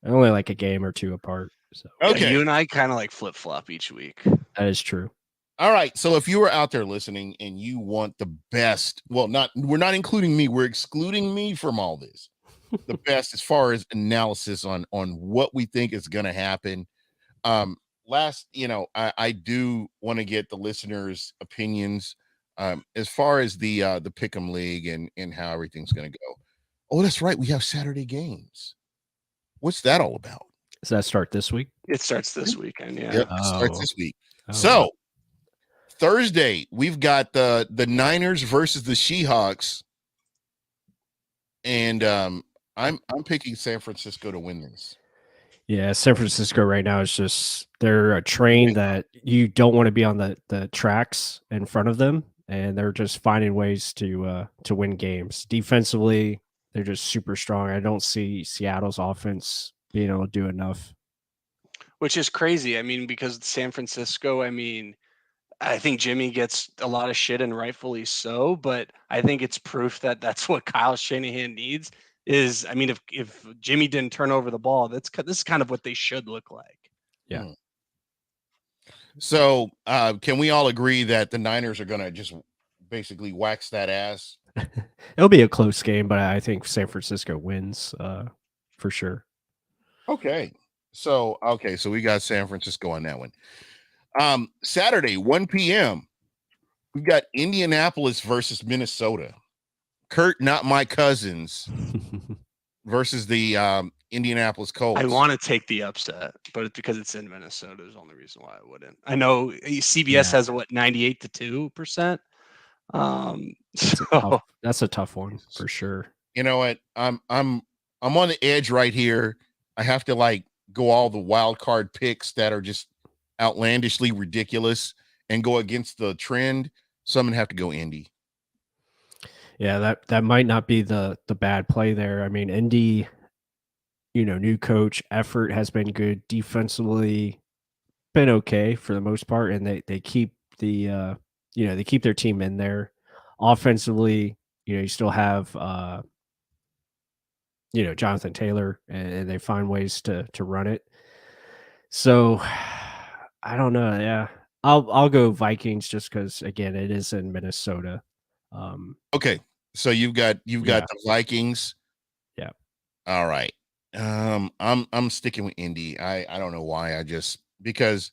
Only like a game or two apart. So Okay. Yeah, you and I kind of like flip flop each week. that is true. All right. So if you are out there listening and you want the best, we're not including me, we're excluding me from all this. The best as far as analysis on what we think is going to happen. I do want to get the listeners' opinions as far as the Pick'em League and how everything's going to go. Oh, that's right. We have Saturday games. What's that all about? Does that start this week? It starts this weekend. Yeah. Yep, it starts this week. Oh, So wow. Thursday, we've got the Niners versus the Seahawks. And I'm picking San Francisco to win this. Yeah, San Francisco right now is just they're a train that you don't want to be on the tracks in front of them, and they're just finding ways to win games. Defensively, they're just super strong. I don't see Seattle's offense being able to do enough. Which is crazy. I mean, because San Francisco, I think Jimmy gets a lot of shit and rightfully so, but I think it's proof that that's what Kyle Shanahan needs is, if Jimmy didn't turn over the ball, this is kind of what they should look like. Yeah. So can we all agree that the Niners are going to just basically wax that ass? It'll be a close game, but I think San Francisco wins for sure. Okay. So we got San Francisco on that one. Saturday, 1 p.m. We've got Indianapolis versus Minnesota. Kurt, not my cousins, versus the Indianapolis Colts. I want to take the upset, but it's because it's in Minnesota is the only reason why I wouldn't. I know CBS has 98 to 2%. That's a tough one for sure. You know what? I'm on the edge right here. I have to go all the wild card picks that are just outlandishly ridiculous and go against the trend. So I'm gonna have to go Indy. Yeah, that might not be the bad play there. I mean, Indy, new coach, effort has been good. Defensively, been okay for the most part, and they keep the they keep their team in there. Offensively, you still have Jonathan Taylor, and they find ways to run it. So I don't know. Yeah, I'll go Vikings just because again it is in Minnesota. Okay, so you've got the Vikings. Yeah. All right. I'm sticking with Indy. I don't know why. Because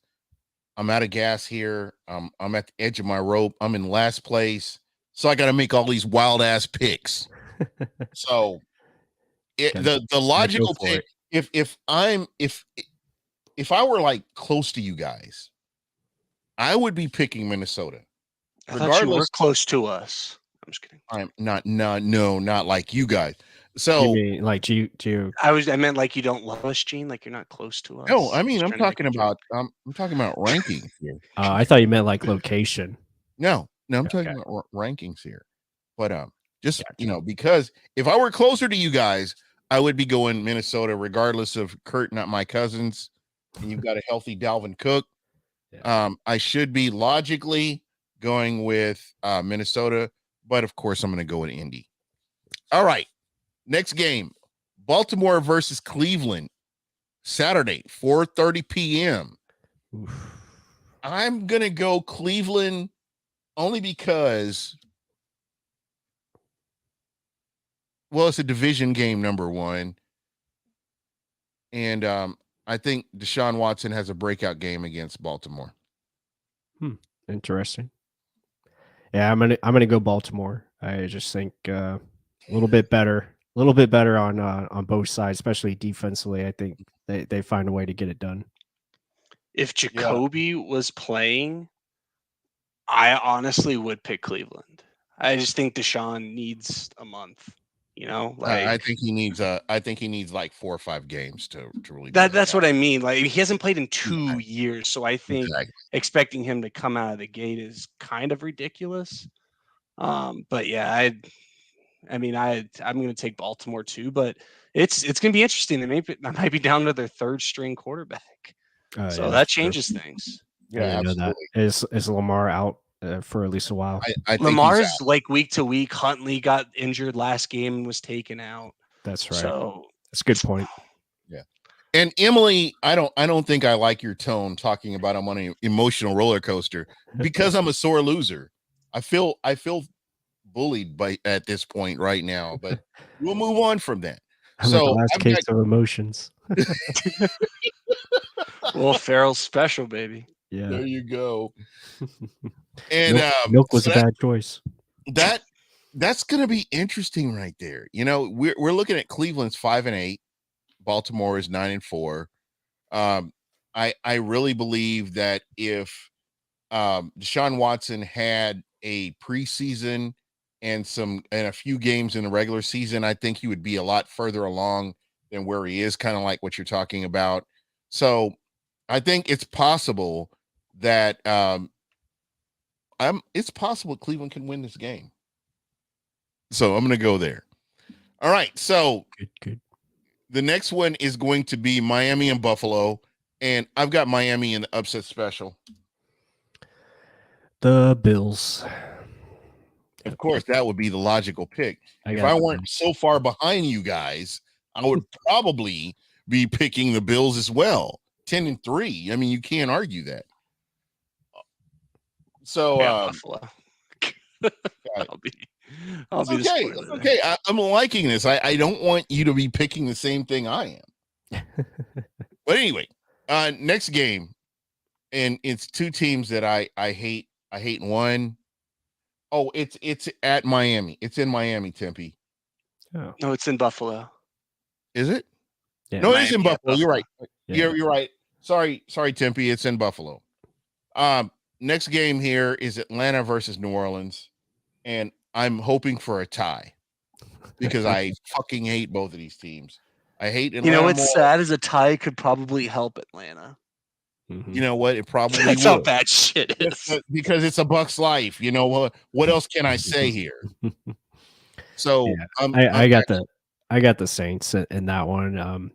I'm out of gas here. I'm at the edge of my rope. I'm in last place, so I got to make all these wild ass picks. So the logical pick, if I were close to you guys, I would be picking Minnesota. I thought you were close to us. I'm just kidding. I'm not. No, not like you guys. So you mean do you? I meant like you don't love us, Gene. Like you're not close to us. No, I'm talking about. I'm talking about ranking here. I thought you meant like location. No, No, I'm talking about rankings here. But just because if I were closer to you guys, I would be going Minnesota, regardless of Kurt, not my cousins, and you've got a healthy Dalvin Cook. I should be logically going with Minnesota, but of course I'm going to go with Indy. All right, next game, Baltimore versus Cleveland, Saturday, 4:30 p.m. I'm going to go Cleveland only because, well, it's a division game, number one. And I think Deshaun Watson has a breakout game against Baltimore. Interesting. Yeah, I'm gonna go Baltimore. I just think a little bit better on both sides, especially defensively. I think they find a way to get it done. If Jacoby was playing, I honestly would pick Cleveland. I just think Deshaun needs a month. I think he needs like 4 or 5 games to really. That's what I mean. Like, he hasn't played in 2 years, so I think expecting him to come out of the gate is kind of ridiculous. But yeah, I'm going to take Baltimore too. But it's going to be interesting. They might be down to their third string quarterback, so that changes things. Yeah, absolutely. Is Lamar out for at least a while? I think Lamar's like week to week. Huntley got injured last game and was taken out. That's right. So that's a good point. Yeah. And Emily, I don't think I like your tone talking about I'm on an emotional roller coaster because I'm a sore loser. I feel bullied at this point right now, but we'll move on from that. I'm so the last case of emotions. Will Ferrell's special, baby. Yeah, there you go. And milk was a bad choice. That's gonna be interesting right there. We're looking at Cleveland's 5-8, Baltimore is 9-4. I really believe that if Deshaun Watson had a preseason and a few games in the regular season, I think he would be a lot further along than where he is, kind of like what you're talking about. So I think it's possible that it's possible Cleveland can win this game. So I'm going to go there. All right. So good. The next one is going to be Miami and Buffalo, and I've got Miami in the upset special. The Bills. Of course, that would be the logical pick. If I weren't so far behind you guys, I would probably be picking the Bills as well. 10-3. I mean, you can't argue that. So, Buffalo. I'll be okay. I'm liking this. I don't want you to be picking the same thing I am. But anyway, next game, and it's two teams that I hate. I hate one. Oh, it's at Miami. It's in Miami, Tempe. Oh. No, it's in Buffalo. Is it? Yeah. No, it is in Buffalo. You're right. Yeah. You're right. Sorry, Tempe. It's in Buffalo. Next game here is Atlanta versus New Orleans, and I'm hoping for a tie because I fucking hate both of these teams. I hate Atlanta. What's sad is a tie could probably help Atlanta. Mm-hmm. You know what? It probably That's will. how bad shit is. Because it's a Bucs life. You know what else can I say here? So I got the Saints in that one.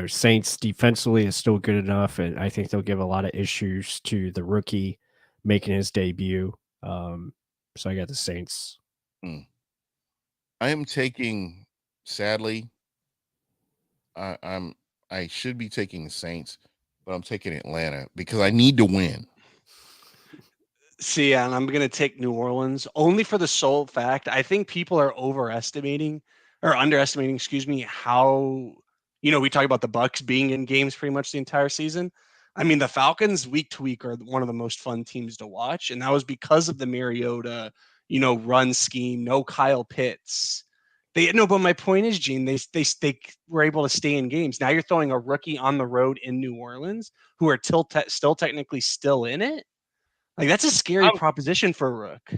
Saints defensively is still good enough, and I think they'll give a lot of issues to the rookie making his debut. So I got the Saints. I am taking, sadly, I should be taking the Saints, but I'm taking Atlanta because I need to win. See, and I'm going to take New Orleans only for the sole fact I think people are underestimating, how, we talk about the Bucs being in games pretty much the entire season. I mean, the Falcons week to week are one of the most fun teams to watch, and that was because of the Mariota, run scheme, no Kyle Pitts. But my point is, Gene, they were able to stay in games. Now you're throwing a rookie on the road in New Orleans who are still technically still in it. Like, that's a scary proposition for a rook.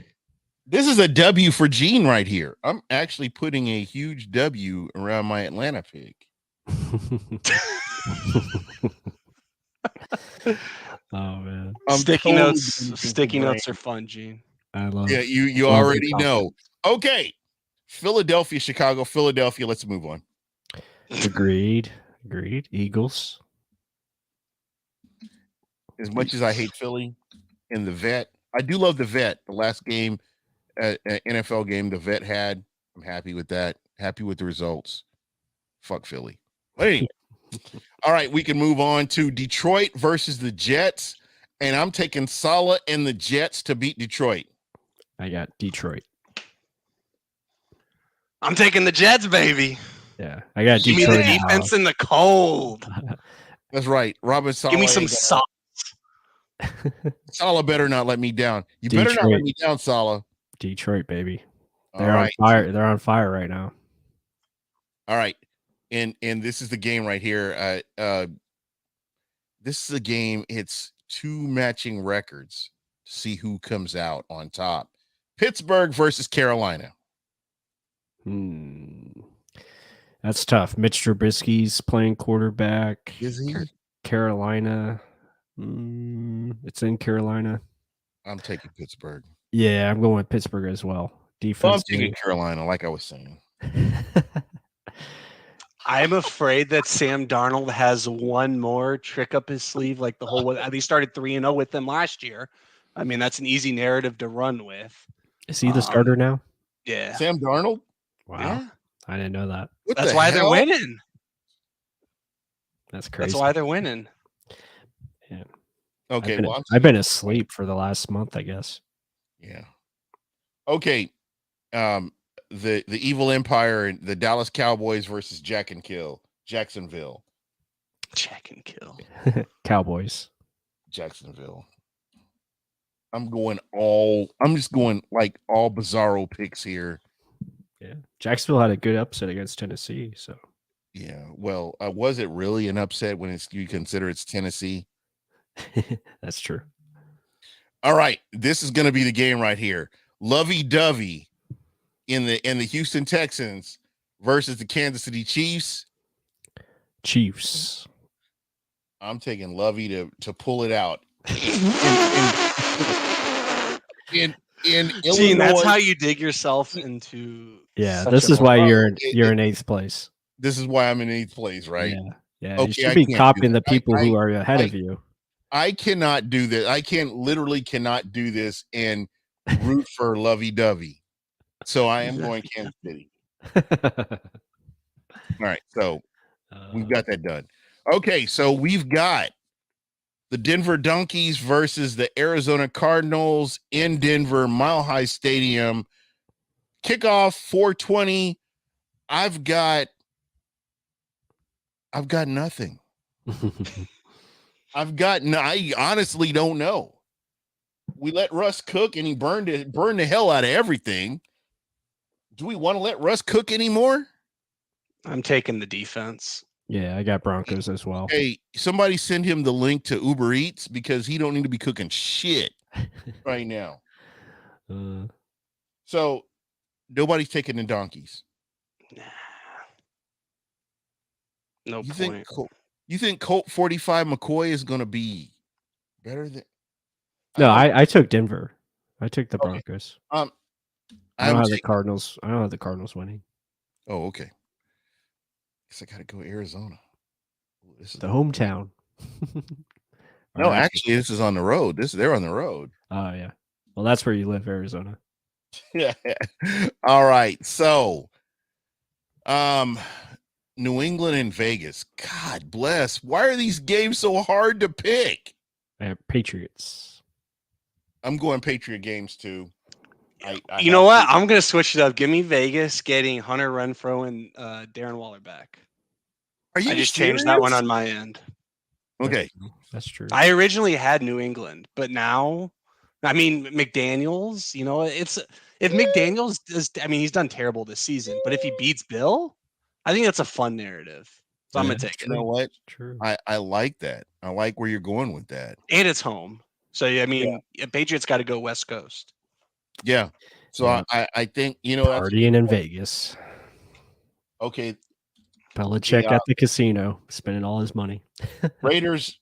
This is a W for Gene right here. I'm actually putting a huge W around my Atlanta pick. Oh man, Sticky notes are fun, Gene. I love. Yeah, you love already the know. Okay, Philadelphia, Chicago, Philadelphia. Let's move on. Agreed. Eagles. As much as I hate Philly and the vet, I do love the vet. The last game, NFL game, the vet had. I'm happy with that. Happy with the results. Fuck Philly. But anyway, all right, we can move on to Detroit versus the Jets, and I'm taking Saleh and the Jets to beat Detroit. I got Detroit. I'm taking the Jets, baby. Yeah, I got Give Detroit. me the defense in the cold. That's right. Robert Saleh. Give me some sauce. Saleh better not let me down. You better not let me down, Saleh. Detroit, baby. All They're right. on fire. They're on fire right now. All right. And this is the game right here. This is a game. It's two matching records to see who comes out on top. Pittsburgh versus Carolina. That's tough. Mitch Trubisky's playing quarterback. Is he? Carolina. It's in Carolina. I'm taking Pittsburgh. Yeah, I'm going with Pittsburgh as well. Defense. Well, I'm taking Carolina, like I was saying. I'm afraid that Sam Darnold has one more trick up his sleeve, like the whole way. He started 3-0 with them last year. I mean, that's an easy narrative to run with. Is he the starter now? Yeah. Sam Darnold? Wow. Yeah. I didn't know that. That's why they're winning. That's crazy. That's why they're winning. Yeah. Okay. I've been asleep for the last month, I guess. Yeah. Okay. The evil empire and the Dallas Cowboys versus Jacksonville. Jack and kill. Cowboys. Jacksonville. I'm just going like all bizarro picks here. Yeah. Jacksonville had a good upset against Tennessee. So yeah. Well, was it really an upset when you consider it's Tennessee? That's true. All right. This is gonna be the game right here. Lovey-dovey in the Houston Texans versus the Kansas City Chiefs. Chiefs. I'm taking Lovey to pull it out. In Illinois, Gene, that's how you dig yourself into. Yeah, this is why you're in eighth place. This is why I'm in eighth place, right? Yeah. Okay, you should be copying the people who are ahead of you. I cannot do this. I literally cannot do this and root for lovey-dovey. So I am going Kansas City. All right, so we've got that done. Okay, so we've got the Denver Donkeys versus the Arizona Cardinals in Denver, Mile High Stadium. Kickoff 4:20. I've got nothing. I honestly don't know. We let Russ cook and he burned the hell out of everything. Do we want to let Russ cook anymore? I'm taking the defense. Yeah, I got Broncos as well. Hey, somebody send him the link to Uber Eats because he don't need to be cooking shit right now. So nobody's taking the Donkeys. Nah. No You point. think Colt 45 McCoy is going to be better than? No, I took Denver. I took the Broncos. I don't have the Cardinals. I don't have the Cardinals winning. Oh, okay. Guess I got to go Arizona. This is the hometown. No, actually, this is on the road. They're on the road. Oh yeah. Well, that's where you live, Arizona. Yeah. All right. So, New England and Vegas. God bless. Why are these games so hard to pick? I have Patriots. I'm going Patriot games too. You know what? I'm going to switch it up. Give me Vegas getting Hunter Renfrow and Darren Waller back. Are you I just serious? changed that one on my end. Okay. That's true. I originally had New England, but now, I mean, McDaniels, if McDaniels does, I mean, he's done terrible this season, but if he beats Bill, I think that's a fun narrative. So I'm going to take it. You know what? True. I like that. I like where you're going with that. And it's home. So, I mean, Patriots got to go West Coast. Yeah. So Yeah. I think, partying in Vegas. Okay. Belichick at the casino, spending all his money. Raiders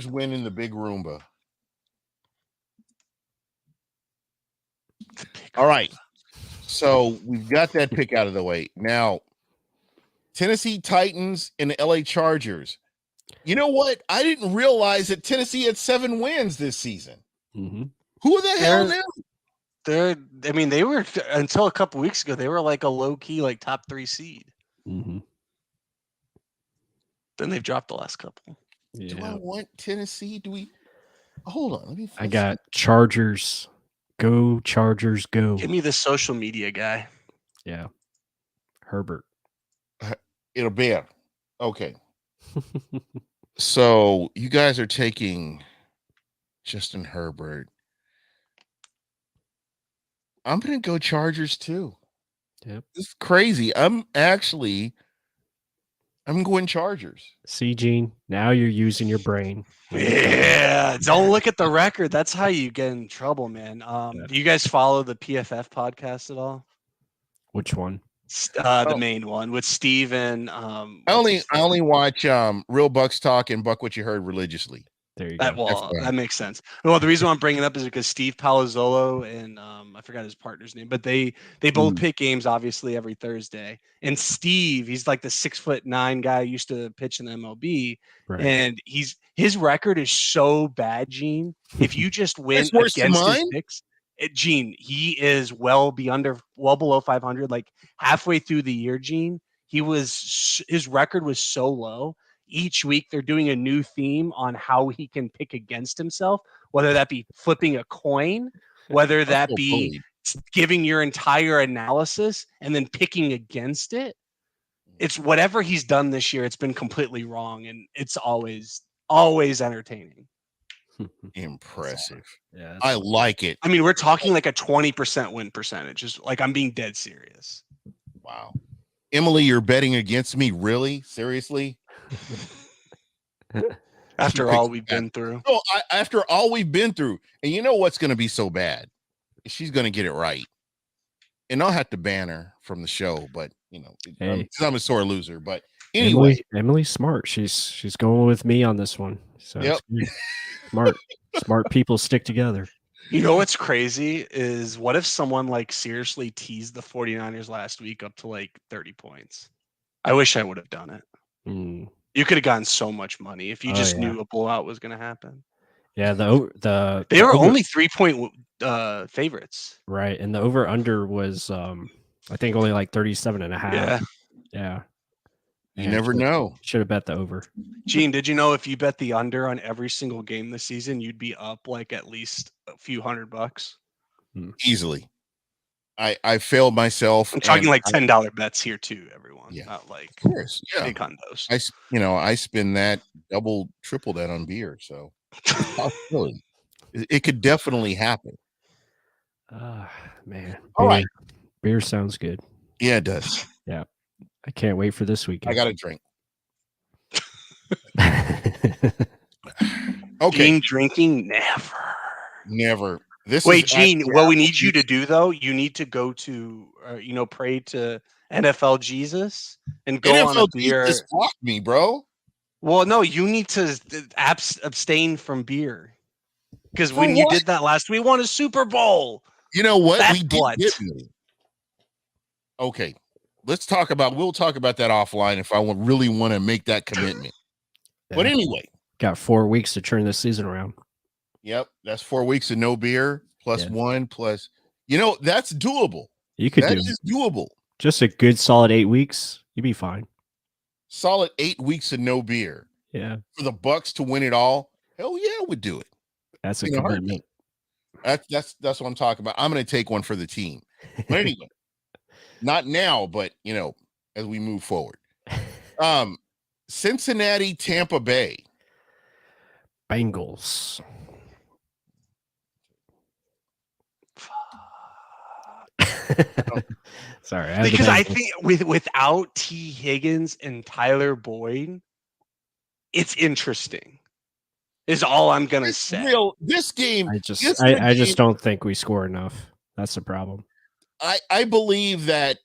win in the big Roomba. All right. So we've got that pick out of the way. Now, Tennessee Titans and the LA Chargers. You know what? I didn't realize that Tennessee had 7 wins this season. Mm-hmm. Who the hell knew? I mean, they were until a couple weeks ago. They were like a low key, like top 3 seed. Mm-hmm. Then they've dropped the last couple. Yeah. Do I want Tennessee? Do we? Hold on. Let me. I got Chargers. Go Chargers, go. Give me the social media guy. Yeah. Herbert. It'll be okay. So you guys are taking Justin Herbert. I'm gonna go Chargers too. Yep. This is crazy. I'm going Chargers. See, Gene, now you're using your brain. Yeah, don't look at the record. That's how you get in trouble, man. Do you guys follow the PFF podcast at all? Which one? The main one with Steve and I only watch Real Bucs Talk and Buck What You Heard religiously. There you go. That makes sense. Well, the reason why I'm bringing it up is because Steve Palazzolo and I forgot his partner's name, but they both pick games obviously every Thursday. And Steve, he's like the 6'9" guy who used to pitch in the MLB, Right. and his record is so bad, Gene. If you just win It's worse than against his mine? picks, Gene, he is well below 500. Like halfway through the year, Gene, his record was so low. Each week they're doing a new theme on how he can pick against himself, whether that be flipping a coin, whether that be giving your entire analysis and then picking against it. It's whatever he's done this year. It's been completely wrong, and it's always entertaining. Impressive. Yeah, I like it. I mean, we're talking like a 20% win percentage. Just like I'm being dead serious. Wow. Emily, you're betting against me? Really? Seriously? After all we've been through. No, after all we've been through. And you know what's going to be so bad? She's going to get it right. And I'll have to ban her from the show, but I'm a sore loser. But anyway, Emily's smart. She's going with me on this one. So yep. Smart people stick together. You know what's crazy is what if someone like seriously teased the 49ers last week up to like 30 points? I wish I would have done it. You could have gotten so much money if you just knew a blowout was going to happen. Yeah, they were only 3-point favorites. Right, and the over under was I think only like 37.5. Yeah. You never know. Should have bet the over. Gene, did you know if you bet the under on every single game this season, you'd be up like at least a few $100? Easily. I failed myself. I'm talking like $10 bets here too, everyone. Yeah. Not like of course, big condos. I spend that double, triple that on beer. So it could definitely happen. Man. All right. Beer sounds good. Yeah, it does. Yeah. I can't wait for this weekend. I got a drink. Okay. Gene drinking? Never. Gene, what we need you to do though, you need to go to, pray to NFL Jesus and go on a beer. Jesus blocked me, bro. Well, no, you need to abstain from beer because when you did that last, we won a Super Bowl. You know what? That's we did. Okay. We'll talk about that offline if I really want to make that commitment. But anyway. Got 4 weeks to turn this season around. Yep. That's 4 weeks of no beer plus 1 plus, that's doable. That is doable. Just a good solid 8 weeks. You'd be fine. Solid 8 weeks of no beer. Yeah. For the Bucs to win it all. Hell yeah, we'd do it. That's a commitment. That's what I'm talking about. I'm going to take one for the team. But anyway, not now, but as we move forward. Cincinnati, Tampa Bay. Bengals. Sorry. Because I think without T. Higgins and Tyler Boyd, it's interesting. Is all I'm gonna say. This game. I just don't think we score enough. That's the problem. I believe that.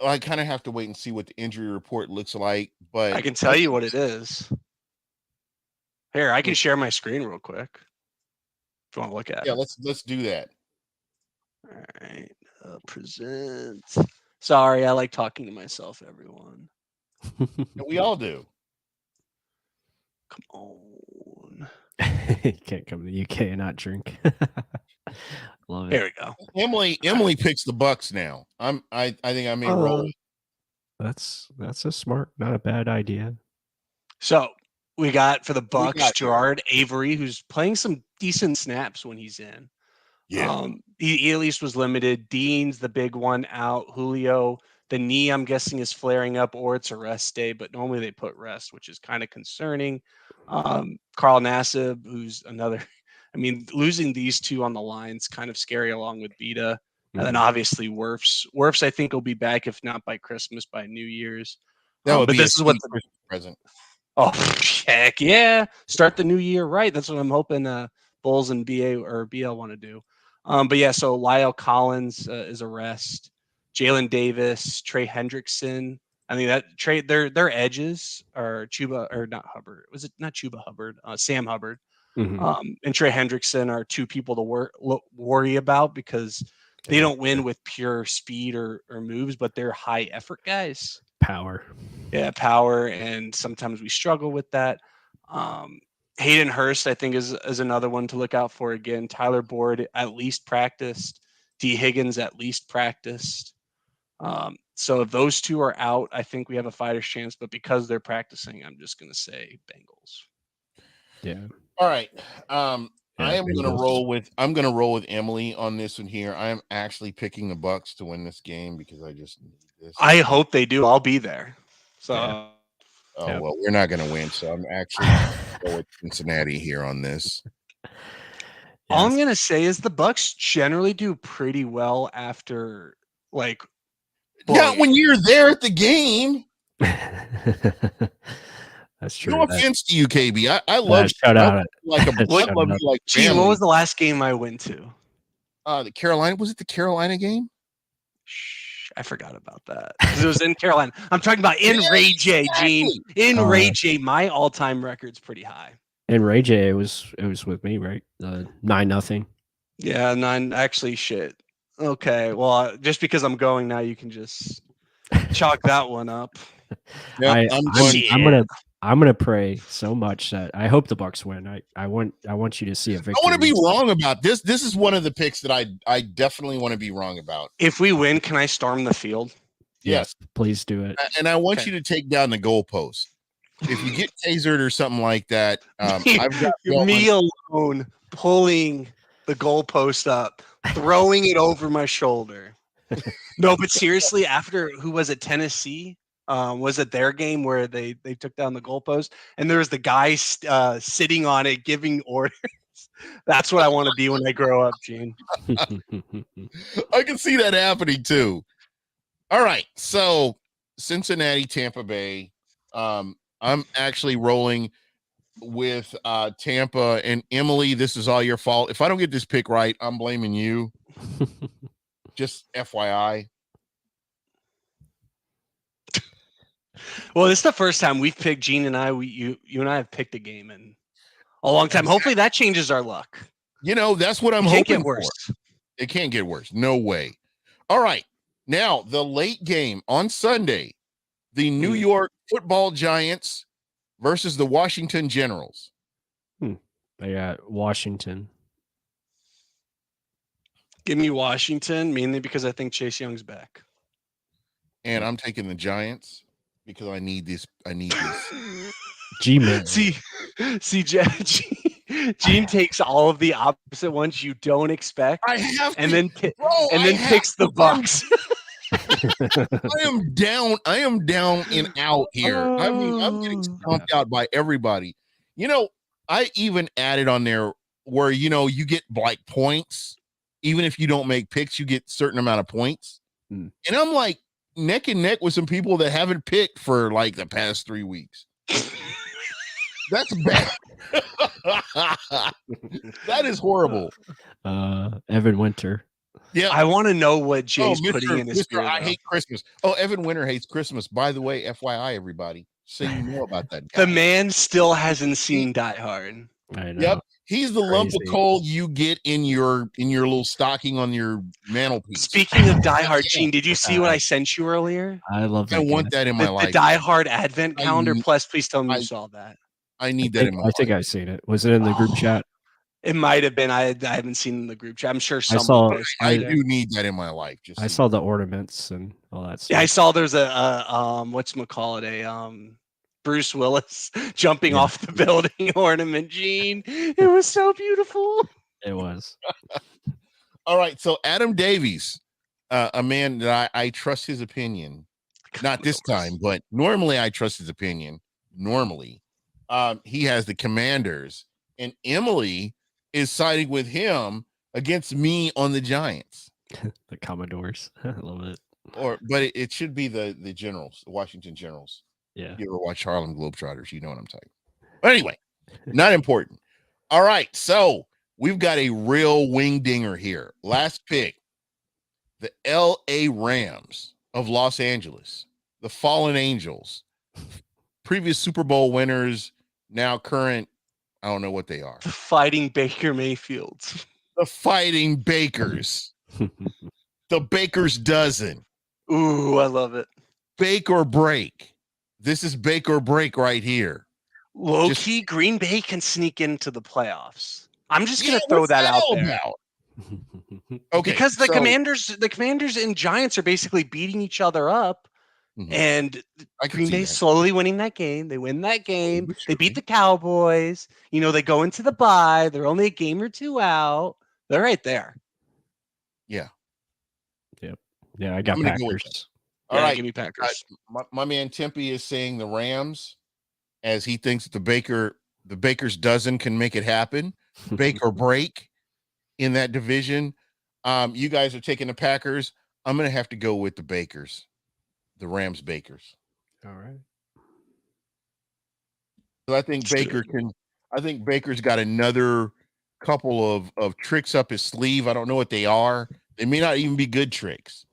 I kind of have to wait and see what the injury report looks like, but I can tell you what it is. Here, I can share my screen real quick. If you want to look at it. Yeah, let's do that. All right. Present. Sorry, I like talking to myself, everyone. We all do. Come on. You can't come to the UK and not drink. Love Here it. we go. Emily picks the Bucs now. I think I may roll. That's a smart, not a bad idea. So we got for the We Bucs got Gerard Avery, who's playing some decent snaps when he's in. Yeah. He at least was limited. Dean's the big one out. Julio, the knee, I'm guessing, is flaring up, or it's a rest day, but normally they put rest, which is kind of concerning. Carl Nassib, who's another. I mean, losing these two on the line's kind of scary, along with Vita. And then obviously Wirfs. Wirfs, I think, will be back, if not by Christmas, by New Year's. That would But be this is what the Christmas present. Oh, heck yeah. Start the new year right. That's what I'm hoping Bulls and BA or BL want to do. But yeah, so Lyle Collins is a rest. Jalen Davis, Trey Hendrickson. I think that Trey, their edges are Chuba, or not Hubbard. Was it not Chuba Hubbard? Sam Hubbard. And Trey Hendrickson are two people to worry about because they don't win with pure speed or moves, but they're high effort guys. Power. Yeah, power, and sometimes we struggle with that. Hayden Hurst, I think, is another one to look out for again. Tyler Boyd at least practiced. D. Higgins at least practiced. So if those two are out, I think we have a fighter's chance. But because they're practicing, I'm just going to say Bengals. Yeah. All right. I am Bengals. going to roll with Emily on this one here. I am actually picking the Bucs to win this game because I just need this. I hope they do. I'll be there. So. Yeah. Oh, well, we're not going to win, so I'm actually going with Cincinnati here on this. All I'm going to say is the Bucs generally do pretty well after, like, not when you're there at the game. That's true. No offense to you, KB. I love shout out. Like a blood, love you like Gee, what was the last game I went to? The Carolina. Was it the Carolina game? Shh, I forgot about that because it was in Carolina. I'm talking about in Ray J, Gene. In Ray J, my all-time record's pretty high. In Ray J, it was with me, right? 9-0. Yeah, 9. Actually, shit. Okay, well, just because I'm going now, you can just chalk that one up. Yep, I'm gonna pray so much that I hope the Bucs win. I want you to see a victory. I want to be wrong about this. This is one of the picks that I definitely want to be wrong about. If we win, can I storm the field? Yes, please do it. And I want you to take down the goalpost. If you get tasered or something like that, I've got me alone pulling the goalpost up, throwing it over my shoulder. No, but seriously, after who was it? Tennessee. Was it their game where they took down the goalpost and there was the guy sitting on it giving orders? That's what I want to be when I grow up, Gene. I can see that happening too. All right, so Cincinnati, Tampa Bay. I'm actually rolling with Tampa, and Emily, this is all your fault. If I don't get this pick right, I'm blaming you. Just FYI. Well, this is the first time we've picked Gene and I. You and I have picked a game in a long time. Hopefully that changes our luck. You know, that's what I'm hoping get worse. For. It can't get worse. No way. All right. Now, the late game on Sunday, the New York Football Giants versus the Washington Generals. I got Washington. Give me Washington, mainly because I think Chase Young's back. And I'm taking the Giants. Because I need this. G-Man. See, Gene takes all of the opposite ones you don't expect. I have to, and then picks the Bucs. I am down and out here. I mean, I'm getting stomped out by everybody. You know, I even added on there where you get like points, even if you don't make picks, you get a certain amount of points. And I'm like, neck and neck with some people that haven't picked for like the past 3 weeks. That's bad. That is horrible. Evan Winter. Yeah, I want to know what Jay's putting in his beer. I hate Christmas. Oh, Evan Winter hates Christmas. By the way, FYI, everybody, so you know about that guy. The man still hasn't seen Die Hard. I know. Yep, He's the lump of Crazy. coal you get in your little stocking on your mantelpiece. Speaking of Die Hard, Gene, did you see what I sent you earlier? I love that. I want that in my The life. Die Hard Advent I calendar. n- Plus, please tell me I- you saw that. I need that in my I think life. I've seen it. Was it in the group chat? It might have been. I haven't seen it in the group chat. I'm sure I someone saw- posted I it. do need that in my life. Just I so saw the ornaments and all that stuff. Yeah, I saw there's a whatchamacallit, a Bruce Willis jumping Yeah. off the building ornament, Gene. It was so beautiful. It was. All right, so Adam Davies, a man that I trust his opinion. Not this time, but normally I trust his opinion. Normally, he has the Commanders, and Emily is siding with him against me on the Giants. The Commodores. I love it. But it should be the Generals, the Washington Generals. Yeah. You ever watch Harlem Globetrotters? You know what I'm talking about. But anyway, not important. All right, so we've got a real wing dinger here. Last pick, the L.A. Rams of Los Angeles, the Fallen Angels, previous Super Bowl winners, now current, I don't know what they are. The Fighting Baker Mayfields. The Fighting Bakers, the Baker's Dozen. Ooh, I love it. Bake or break. This is bake or break right here. Low key, Green Bay can sneak into the playoffs. I'm just gonna throw what's that out all there. about? Okay, Because the Commanders and Giants are basically beating each other up, and Green Bay's slowly winning that game. They win that game. They beat the Cowboys. You know, they go into the bye. They're only a game or two out. They're right there. Yeah. Yep. Yeah, I got Packers. All right, give me Packers. My man Tempe is saying the Rams, as he thinks the Baker's Dozen can make it happen. Bake or break in that division. You guys are taking the Packers. I'm gonna have to go with the Bakers, the Rams Bakers. All right. So I think Baker's got another couple of tricks up his sleeve. I don't know what they are. They may not even be good tricks.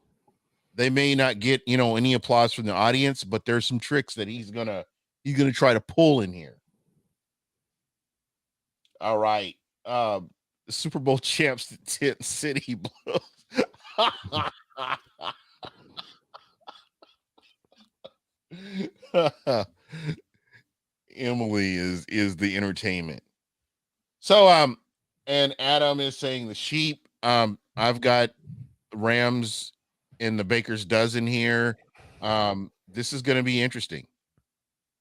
They may not get, any applause from the audience, but there's some tricks that he's gonna try to pull in here. All right. The Super Bowl champs, the Tent City Blues. Emily is the entertainment. So and Adam is saying the sheep. I've got Rams in the Baker's Dozen here. This is going to be interesting.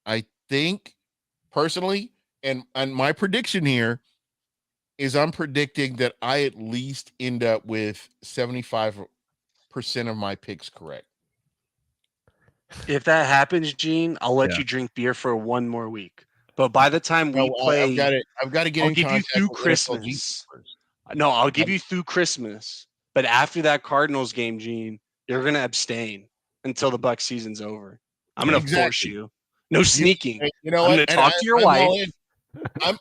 I think personally, and my prediction here is I'm predicting that I at least end up with 75% of my picks correct. If that happens, Gene, I'll let you drink beer for one more week. But by the time we play, I've got to get in contact through with Christmas. No, I'll give you through Christmas. But after that Cardinals game, Gene, you're gonna abstain until the Bucs season's over. I'm gonna force you. No sneaking. You know I'm what? gonna talk to your wife.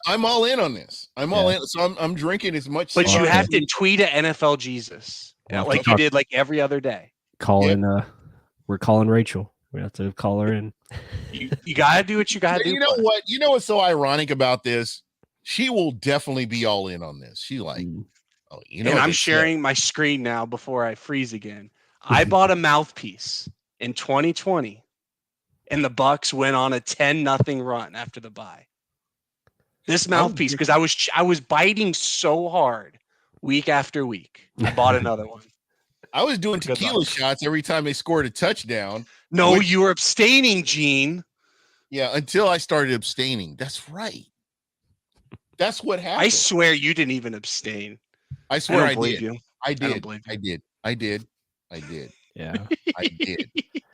I'm all in on this. I'm all in. So I'm drinking as much. But you have to tweet at NFL Jesus, like you did like every other day. We're calling Rachel. We have to call her in. You gotta do what you gotta do. You know what? You know what's so ironic about this? She will definitely be all in on this. She and I'm sharing my screen now before I freeze again. I bought a mouthpiece in 2020, and the Bucs went on a 10-0 run after the bye. This mouthpiece, because I was biting so hard week after week. I bought another one. I was doing tequila shots every time they scored a touchdown. No, you were abstaining, Gene. Yeah, until I started abstaining. That's right. That's what happened. I swear you didn't even abstain. I swear I believe did. you. I did. I don't believe you. I did. Yeah. I did.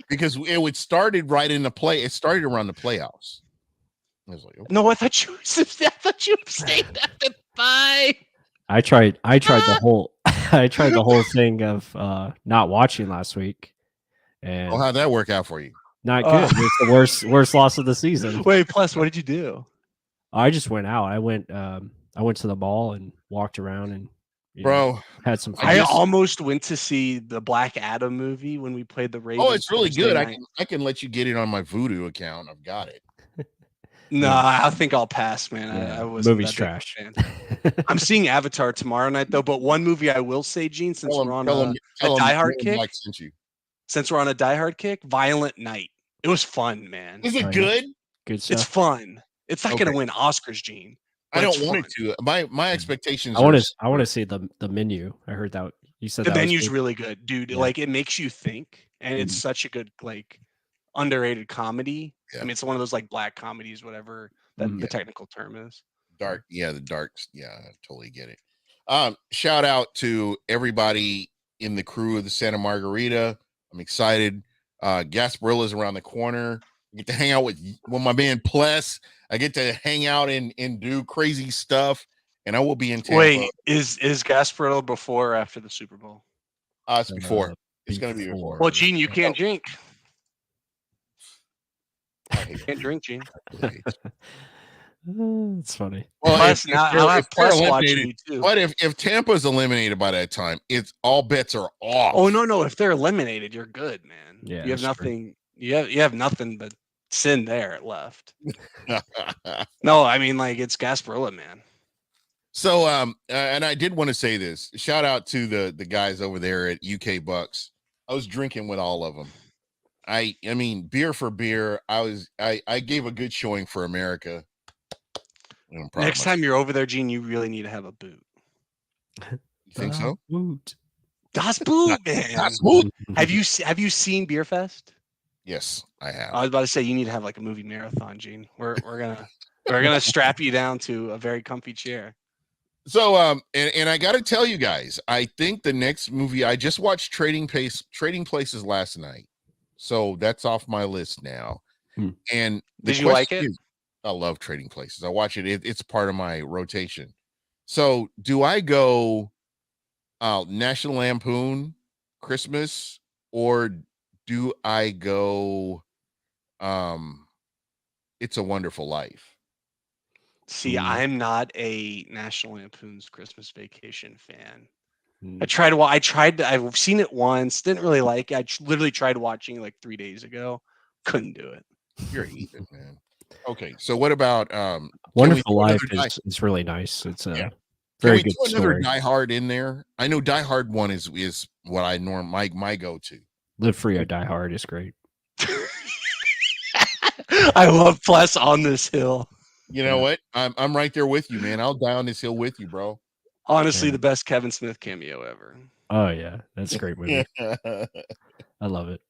Because it started right in the play. It started around the playoffs. I was like, okay. No, I thought you abstained after the bye. I tried the whole thing of not watching last week. And how'd that work out for you? Not good. It's the worst loss of the season. Wait, plus what did you do? I just went out. I went to the mall and walked around and had some fun. I almost went to see the Black Adam movie when we played the Ravens. Oh, it's really good. I can let you get it on my Voodoo account. I've got it. No, I think I'll pass, man. Yeah, I wasn't movie's that big of a fan. I'm seeing Avatar tomorrow night, though. But one movie I will say, Gene, since Tell him, we're on tell him, a tell him, Die Hard Mike kick, sent you. Violent Night. It was fun, man. Is it Oh, yeah. good? Good It's stuff. fun. It's not Okay. going to win Oscars, Gene. I but it's don't want fun. it to. My expectations. I want to see the menu. I heard that you said The that was menu's good. really good, dude. Yeah. Like it makes you think, and it's such a good like underrated comedy. Yeah. I mean, it's one of those like black comedies, whatever that Mhm. the technical term is. Dark. Yeah, the darks. Yeah, I totally get it. Shout out to everybody in the crew of the Santa Margarita. I'm excited. Gasparilla's around the corner. I get to hang out with my man Pless. I get to hang out and do crazy stuff. And I will be in Tampa. Wait, is Gasparilla before or after the Super Bowl? It's before. It's going to be before. Well, Gene, you can't drink. Can't drink, Gene. It's funny. Well, Plus, now I'll have they're Plus watching eliminated, you too. but if Tampa's eliminated by that time, it's all bets are off. Oh no! If they're eliminated, you're good, man. Yeah, you have that's true. nothing. You have nothing but sin there left. No, I mean like it's Gasparilla, man. So and I did want to say this. Shout out to the guys over there at UK Bucs. I was drinking with all of them. I mean, beer for beer. I gave a good showing for America. And I'm proud of Next time you're over there, Gene, you really need to have a boot. You think so? Woot. Das Boot, man. Das Boot. Have you seen Beer Fest? Yes, I have. I was about to say you need to have like a movie marathon, Gene. We're gonna strap you down to a very comfy chair. So and I got to tell you guys, I think the next movie, I just watched Trading Places last night, so that's off my list now. And did you like it? I love Trading Places. I watch it. It's part of my rotation. So do I go National Lampoon Christmas, or do I go It's a Wonderful Life? See, I'm not a National Lampoon's Christmas Vacation fan. I've seen it once, didn't really like it. I literally tried watching like 3 days ago. Couldn't do it. You're even, man. Okay, so what about Wonderful Life is really nice. It's a very good another story. Die Hard in there? I know Die Hard 1 is what I my go-to. Live Free or Die Hard is great. I love Plus on this hill. You know what? I'm right there with you, man. I'll die on this hill with you, bro. Honestly, the best Kevin Smith cameo ever. Oh yeah, that's a great movie. I love it.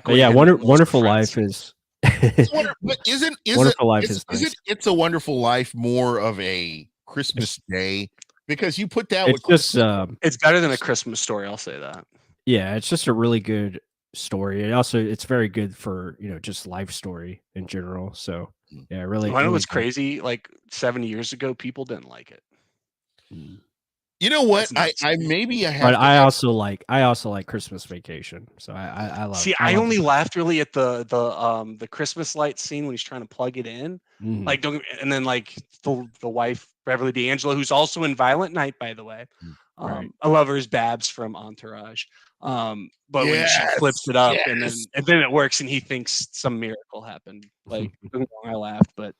Wonderful Life is. But isn't Wonderful Life is nice. Isn't It's a Wonderful Life more of a Christmas Day? Because you put that It's with just it's better than A Christmas Story. I'll say that. Yeah, it's just a really good story. And also, it's very good for just life story in general. So yeah, really. I know what's crazy. Like 70 years ago, people didn't like it. You know what? I also like Christmas Vacation. So I love. See, I only laughed really at the Christmas light scene when he's trying to plug it in, like and then like the wife Beverly D'Angelo, who's also in Violent Night, by the way. Right. I love her as Babs from Entourage. But when she flips it up and then it works and he thinks some miracle happened. Like I laughed, but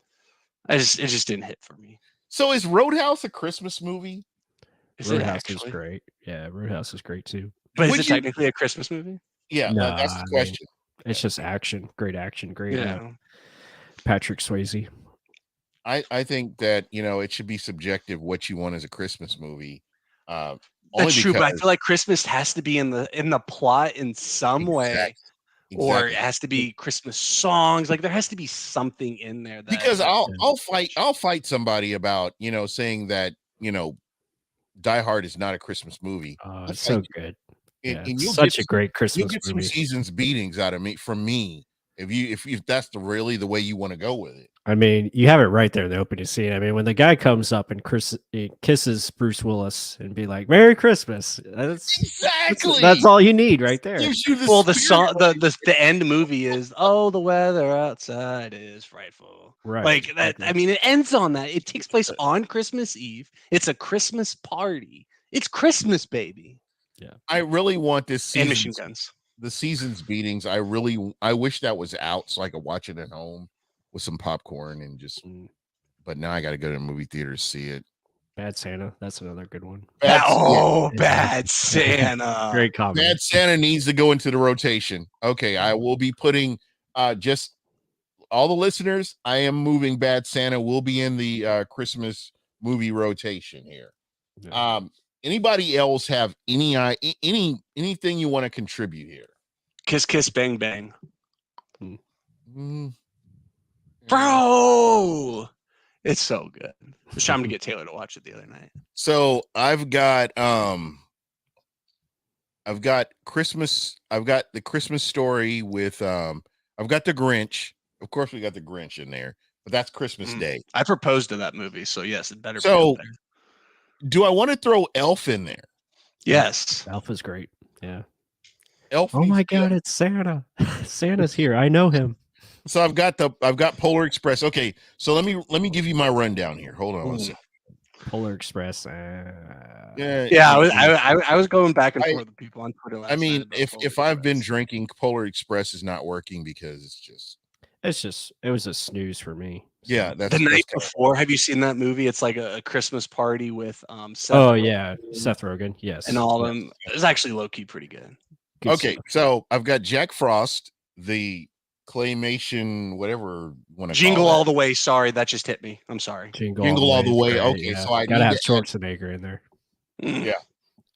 it just didn't hit for me. So is Roadhouse a Christmas movie? Roadhouse is great. Yeah, Roadhouse is great too. But is it technically a Christmas movie? Yeah, no, that's the question. It's just action, great Patrick Swayze. I think that it should be subjective what you want as a Christmas movie. That's true, but I feel like Christmas has to be in the plot in some way, or it has to be Christmas songs. Like there has to be something in there. Because I'll fight somebody about saying that Die Hard is not a Christmas movie. It's so good. And such a great Christmas movie. You'll get movie. some seasons beatings out of me from me if that's really the way you want to go with it. I mean, you have it right there in the opening scene. I mean, when the guy comes up and kisses Bruce Willis and be like, "Merry Christmas," that's all you need right there. Well, the song, the end movie is, "Oh, the weather outside is frightful." Right. Like that. I mean, it ends on that. It takes place on Christmas Eve. It's a Christmas party. It's Christmas, baby. Yeah. I really want this season. And machine guns. The season's beatings. I wish that was out so I could watch it at home with some popcorn and just. Mm. But now I got to go to the movie theater to see it. Bad Santa. That's another good one. Bad Bad Santa. Great comment. Bad Santa needs to go into the rotation. Okay, I will be putting just all the listeners. I am moving Bad Santa. Will be in the Christmas movie rotation here. Yeah. Anybody else have anything you want to contribute here? Kiss, kiss, bang, bang. Mm. Bro, it's so good. I was trying to get Taylor to watch it the other night. So I've got Christmas. I've got the Christmas Story with I've got the Grinch. Of course, we got the Grinch in there, but that's Christmas Day. I proposed to that movie, so yes, it better be So, up there. do I want to throw Elf in there? Yes. Alpha's great. Yeah. Elf. Oh my God, it's Santa. Santa's here. I know him. So I've got Polar Express. Okay, so let me give you my rundown here. Hold on one second. Polar Express. Yeah, I was going back and forth with people on Twitter last I mean, night if I've been drinking, Polar Express is not working because it was a snooze for me. Yeah, the night before. Have you seen that movie? It's like a Christmas party with Seth. Oh yeah, Seth Rogen. Yes, and all of them. It's actually low key pretty good. Okay, stuff. So I've got Jack Frost, the claymation, whatever you want to Jingle call All the Way. Sorry, that just hit me. I'm sorry. Jingle All the Way. Okay, yeah. so I gotta have Schwarzenegger in there. Yeah.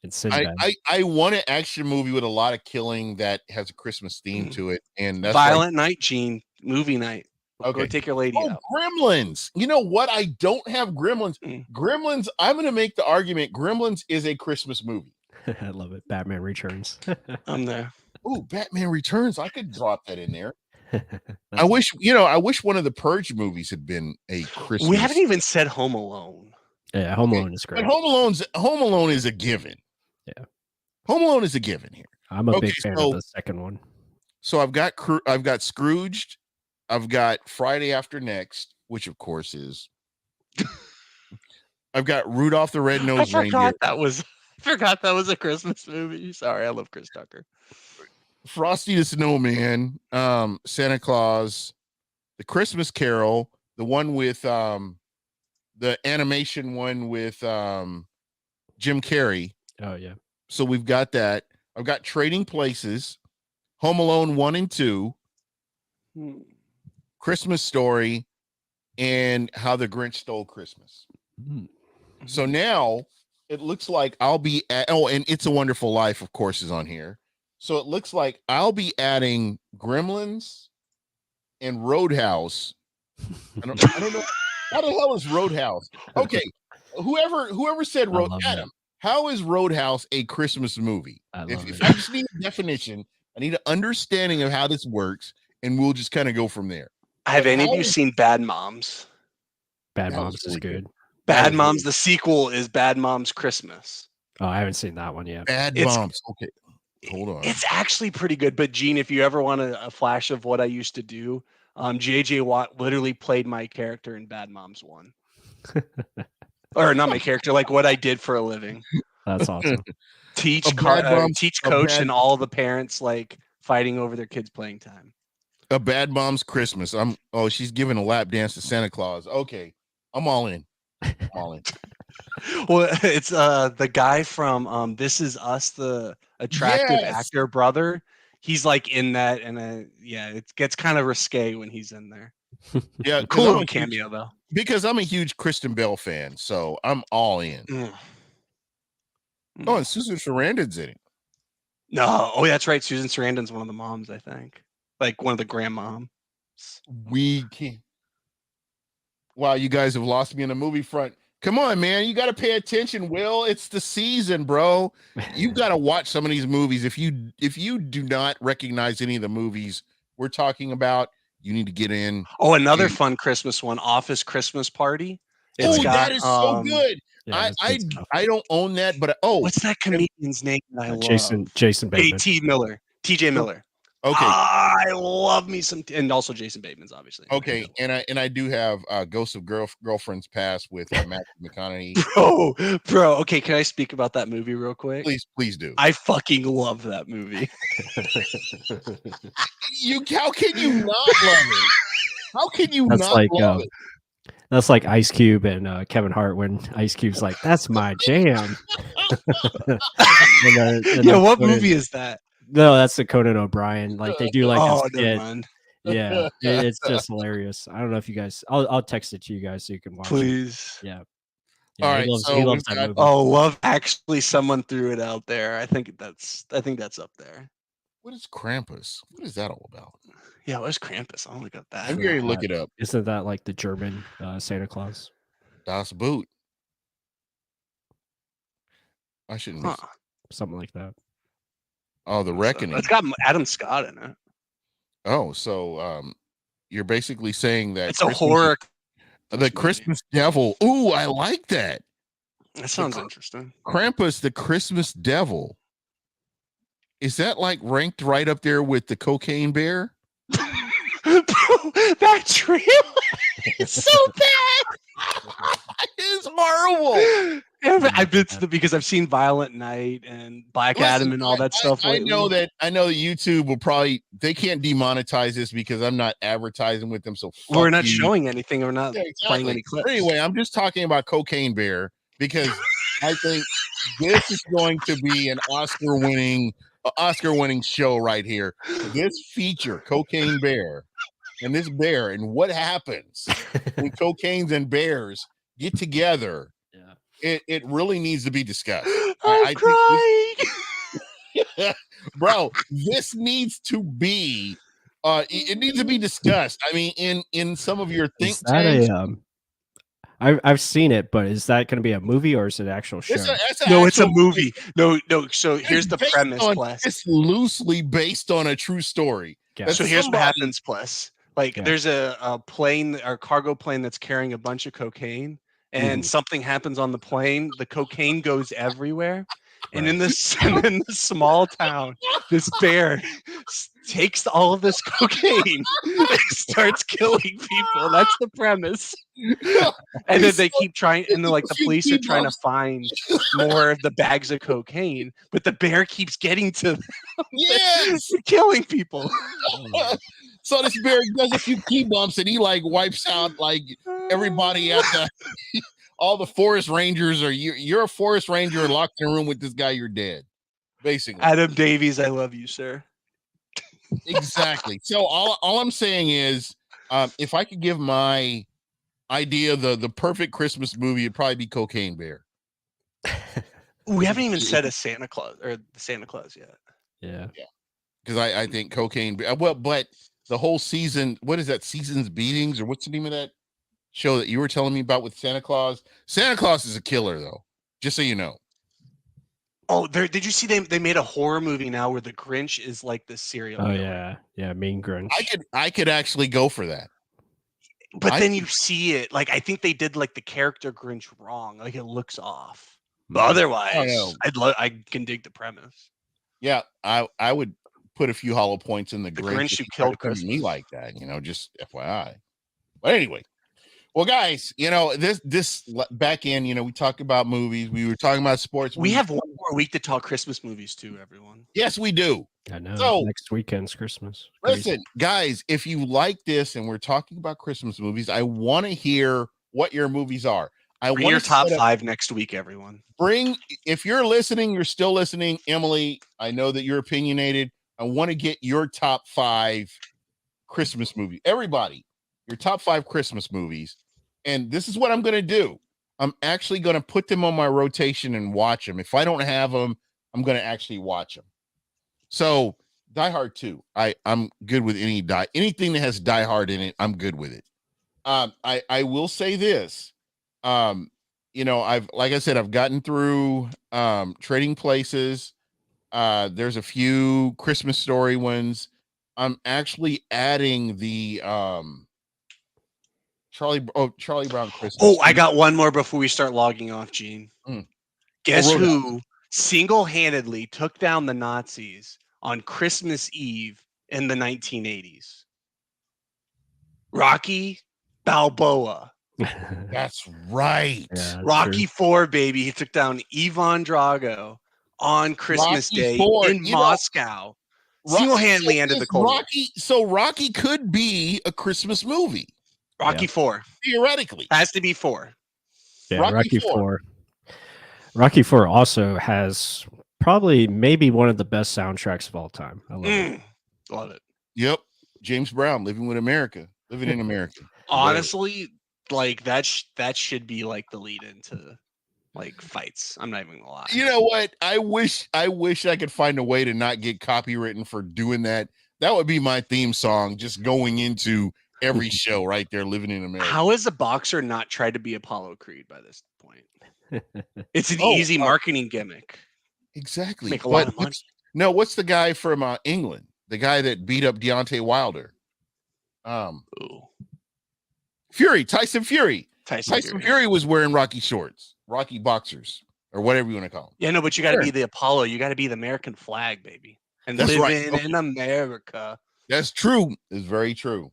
And I want an action movie with a lot of killing that has a Christmas theme to it, and that's Violent Night, Gene. Movie night. Okay. Go take your lady out. Gremlins. You know what? I don't have Gremlins. Gremlins. I'm going to make the argument. Gremlins is a Christmas movie. I love it. Batman Returns. I'm there. Oh, Batman Returns. I could drop that in there. I wish one of the Purge movies had been a Christmas. We haven't even said Home Alone. Yeah, Home Alone is great. But Home Alone is a given. Yeah. Home Alone is a given here. I'm a big fan of the second one. So I've got Scrooged. I've got Friday After Next, which of course is. I've got Rudolph the Red-Nosed Reindeer. I forgot that was a Christmas movie. Sorry, I love Chris Tucker. Frosty the Snowman, Santa Claus, The Christmas Carol, the one with the animation one with Jim Carrey. Oh yeah. So we've got that. I've got Trading Places, Home Alone 1 and 2, Christmas Story, and How the Grinch Stole Christmas. So now it looks like I'll be and It's a Wonderful Life, of course, is on here. So it looks like I'll be adding Gremlins and Roadhouse. I don't know. How the hell is Roadhouse? Okay. Whoever said Adam, how is Roadhouse a Christmas movie? If I just need a definition, I need an understanding of how this works, and we'll just kind of go from there. Have any of you seen Bad Moms? Bad Moms is good. Bad Moms, the sequel is Bad Moms Christmas. Oh, I haven't seen that one yet. Bad Moms. Okay. Hold on. It's actually pretty good. But Gene, if you ever want a flash of what I used to do, JJ Watt literally played my character in Bad Moms 1. Or not my character, like what I did for a living. That's awesome. Teach coach and all the parents like fighting over their kids' playing time. A Bad Mom's Christmas. She's giving a lap dance to Santa Claus. Okay. I'm all in. Well, it's the guy from This Is Us, the attractive actor brother. He's like in that, and it gets kind of risque when he's in there. Yeah, cool little cameo though. Because I'm a huge Kristen Bell fan, so I'm all in. Oh, and Susan Sarandon's in it. No, that's right. Susan Sarandon's one of the moms, I think, like one of the grandmoms. We can't. Wow, you guys have lost me in the movie front. Come on, man. You got to pay attention, Will. It's the season, bro. You've got to watch some of these movies. If you do not recognize any of the movies we're talking about, you need to get in. Oh, another fun Christmas one, Office Christmas Party. That is so good. Yeah, I don't own that, but what's that comedian's name that I love? Jason Bateman. TJ Miller. Okay. I love me some, and also Jason Bateman's obviously. Okay, and I do have Ghosts of Girlfriends Past with Matthew McConaughey. Bro. Okay, can I speak about that movie real quick? Please do. I fucking love that movie. How can you not love it? How can you That's not like love it? that's like Ice Cube and Kevin Hart when Ice Cube's like, "That's my jam." Yeah, what movie is that? No, that's the Conan O'Brien. Like they do like a Oh, never skit. mind. Yeah, it's just hilarious. I don't know if you guys. I'll text it to you guys so you can watch it. Please. Yeah, All he right, loves so he loves we've that got- movie. Oh, Love Actually, someone threw it out there. I think that's up there. What is Krampus? What is that all about? Yeah, where's Krampus? I'll look up that. I'm going to look it up. Isn't that like the German Santa Claus? Das Boot. I shouldn't miss. Huh. Something like that. Oh, The Reckoning. It's got Adam Scott in it. Oh, so you're basically saying that It's a horror. The Christmas Devil. Ooh, I like that. That sounds interesting. Krampus, the Christmas Devil. Is that like ranked right up there with the Cocaine Bear? That trailer is so bad. It's horrible. I've been to because I've seen Violent Night and Black Adam and all that stuff. I know that YouTube will probably, they can't demonetize this because I'm not advertising with them. So we're not you. showing anything. We're not playing any clips. But anyway, I'm just talking about Cocaine Bear because I think this is going to be an Oscar-winning show right here. This feature, Cocaine Bear, and this bear, and what happens when cocaines and bears get together. Yeah. It really needs to be discussed. I'm crying. Bro, this needs to be it needs to be discussed. I mean, in some of your think tanks. I've seen it, but is that going to be a movie or is it an actual show? It's a movie. No. So here's the premise. It's loosely based on a true story. So here's what happens. Plus, there's a plane or cargo plane that's carrying a bunch of cocaine, and something happens on the plane. The cocaine goes everywhere. And in this small town, this bear takes all of this cocaine and starts killing people. That's the premise. And then they keep trying, and they're like, the police are trying to find more of the bags of cocaine, but the bear keeps getting to them. Yes, killing people. So this bear does a few key bumps, and he like wipes out like everybody at the. All the forest rangers are you're a forest ranger locked in a room with this guy, you're dead. Basically. Adam Davies, I love you, sir. Exactly. So all I'm saying is if I could give my idea the perfect Christmas movie, it'd probably be Cocaine Bear. We haven't even said a Santa Claus or the Santa Claus yet. Yeah. Because I think Cocaine Bear, but the whole season, what is that, Season's Beatings, or what's the name of that show that you were telling me about with Santa Claus? Santa Claus is a killer, though, just so you know. Oh, did you see they made a horror movie now where the Grinch is like the serial killer? Yeah, Mean Grinch. I could actually go for that. But then you see it, like I think they did like the character Grinch wrong, like it looks off. But otherwise, I can dig the premise. Yeah, I would put a few hollow points in the Grinch who killed Christmas. Me like that, just FYI. But anyway. Well, guys, this back in, we talked about movies. We were talking about sports. We have one more week to talk Christmas movies too, everyone. Yes, we do. I know. So, next weekend's Christmas. Listen, guys, if you like this and we're talking about Christmas movies, I want to hear what your movies are. Bring your top 5 next week, everyone. If you're listening, you're still listening. Emily, I know that you're opinionated. I want to get your top 5 Christmas movie. Everybody, your top 5 Christmas movies. And this is what I'm going to do. I'm actually going to put them on my rotation and watch them. If I don't have them, I'm going to actually watch them. So Die Hard 2, I'm good with anything that has Die Hard in it. I'm good with it. I will say this, like I said, I've gotten through Trading Places. There's a few Christmas Story ones. I'm actually adding the Charlie Brown Christmas. Oh, I got one more before we start logging off, Gene. Guess who single-handedly took down the Nazis on Christmas Eve in the 1980s? Rocky Balboa. That's right. Yeah, Rocky 4, baby. He took down Ivan Drago on Christmas Day in Moscow. Single-handedly ended the Cold War. Rocky. So Rocky could be a Christmas movie. Rocky 4 theoretically has to be 4. Yeah, Rocky Rocky 4. Rocky 4 also has probably maybe one of the best soundtracks of all time. I love it. Love it. Yep. James Brown, living in America. Honestly, like that should be like the lead into like fights. I'm not even gonna lie. You know what? I wish I could find a way to not get copywritten for doing that. That would be my theme song, just going into every show right there, living in America. How has a boxer not tried to be Apollo Creed by this point? It's an easy marketing gimmick. Exactly. Make a lot of money. What's the guy from England? The guy that beat up Deontay Wilder? Fury, Tyson Fury. Tyson Fury was wearing Rocky shorts, Rocky boxers, or whatever you want to call them. Yeah, no, but you got to be the Apollo. You got to be the American flag, baby, and living in America. That's true. It's very true.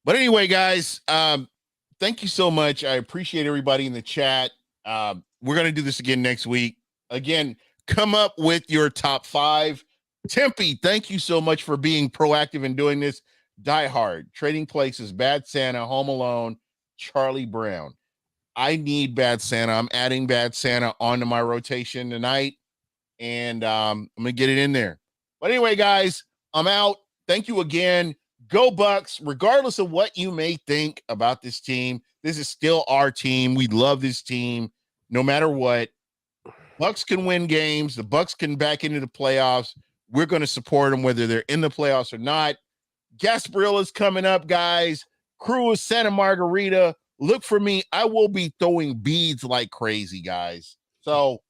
But anyway, guys, thank you so much. I appreciate everybody in the chat. We're going to do this again next week. Again, come up with your top 5. Tempe, thank you so much for being proactive in doing this. Die Hard, Trading Places, Bad Santa, Home Alone, Charlie Brown. I need Bad Santa. I'm adding Bad Santa onto my rotation tonight, and I'm going to get it in there. But anyway, guys, I'm out. Thank you again. Go Bucs. Regardless of what you may think about this team, this is still our team. We love this team no matter what. Bucs can win games. The Bucs can back into the playoffs. We're going to support them whether they're in the playoffs or not. Gasparilla's coming up, guys. Crew of Santa Margarita. Look for me. I will be throwing beads like crazy, guys. So,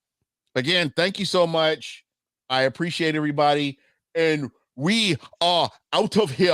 again, thank you so much. I appreciate everybody. And we are out of here.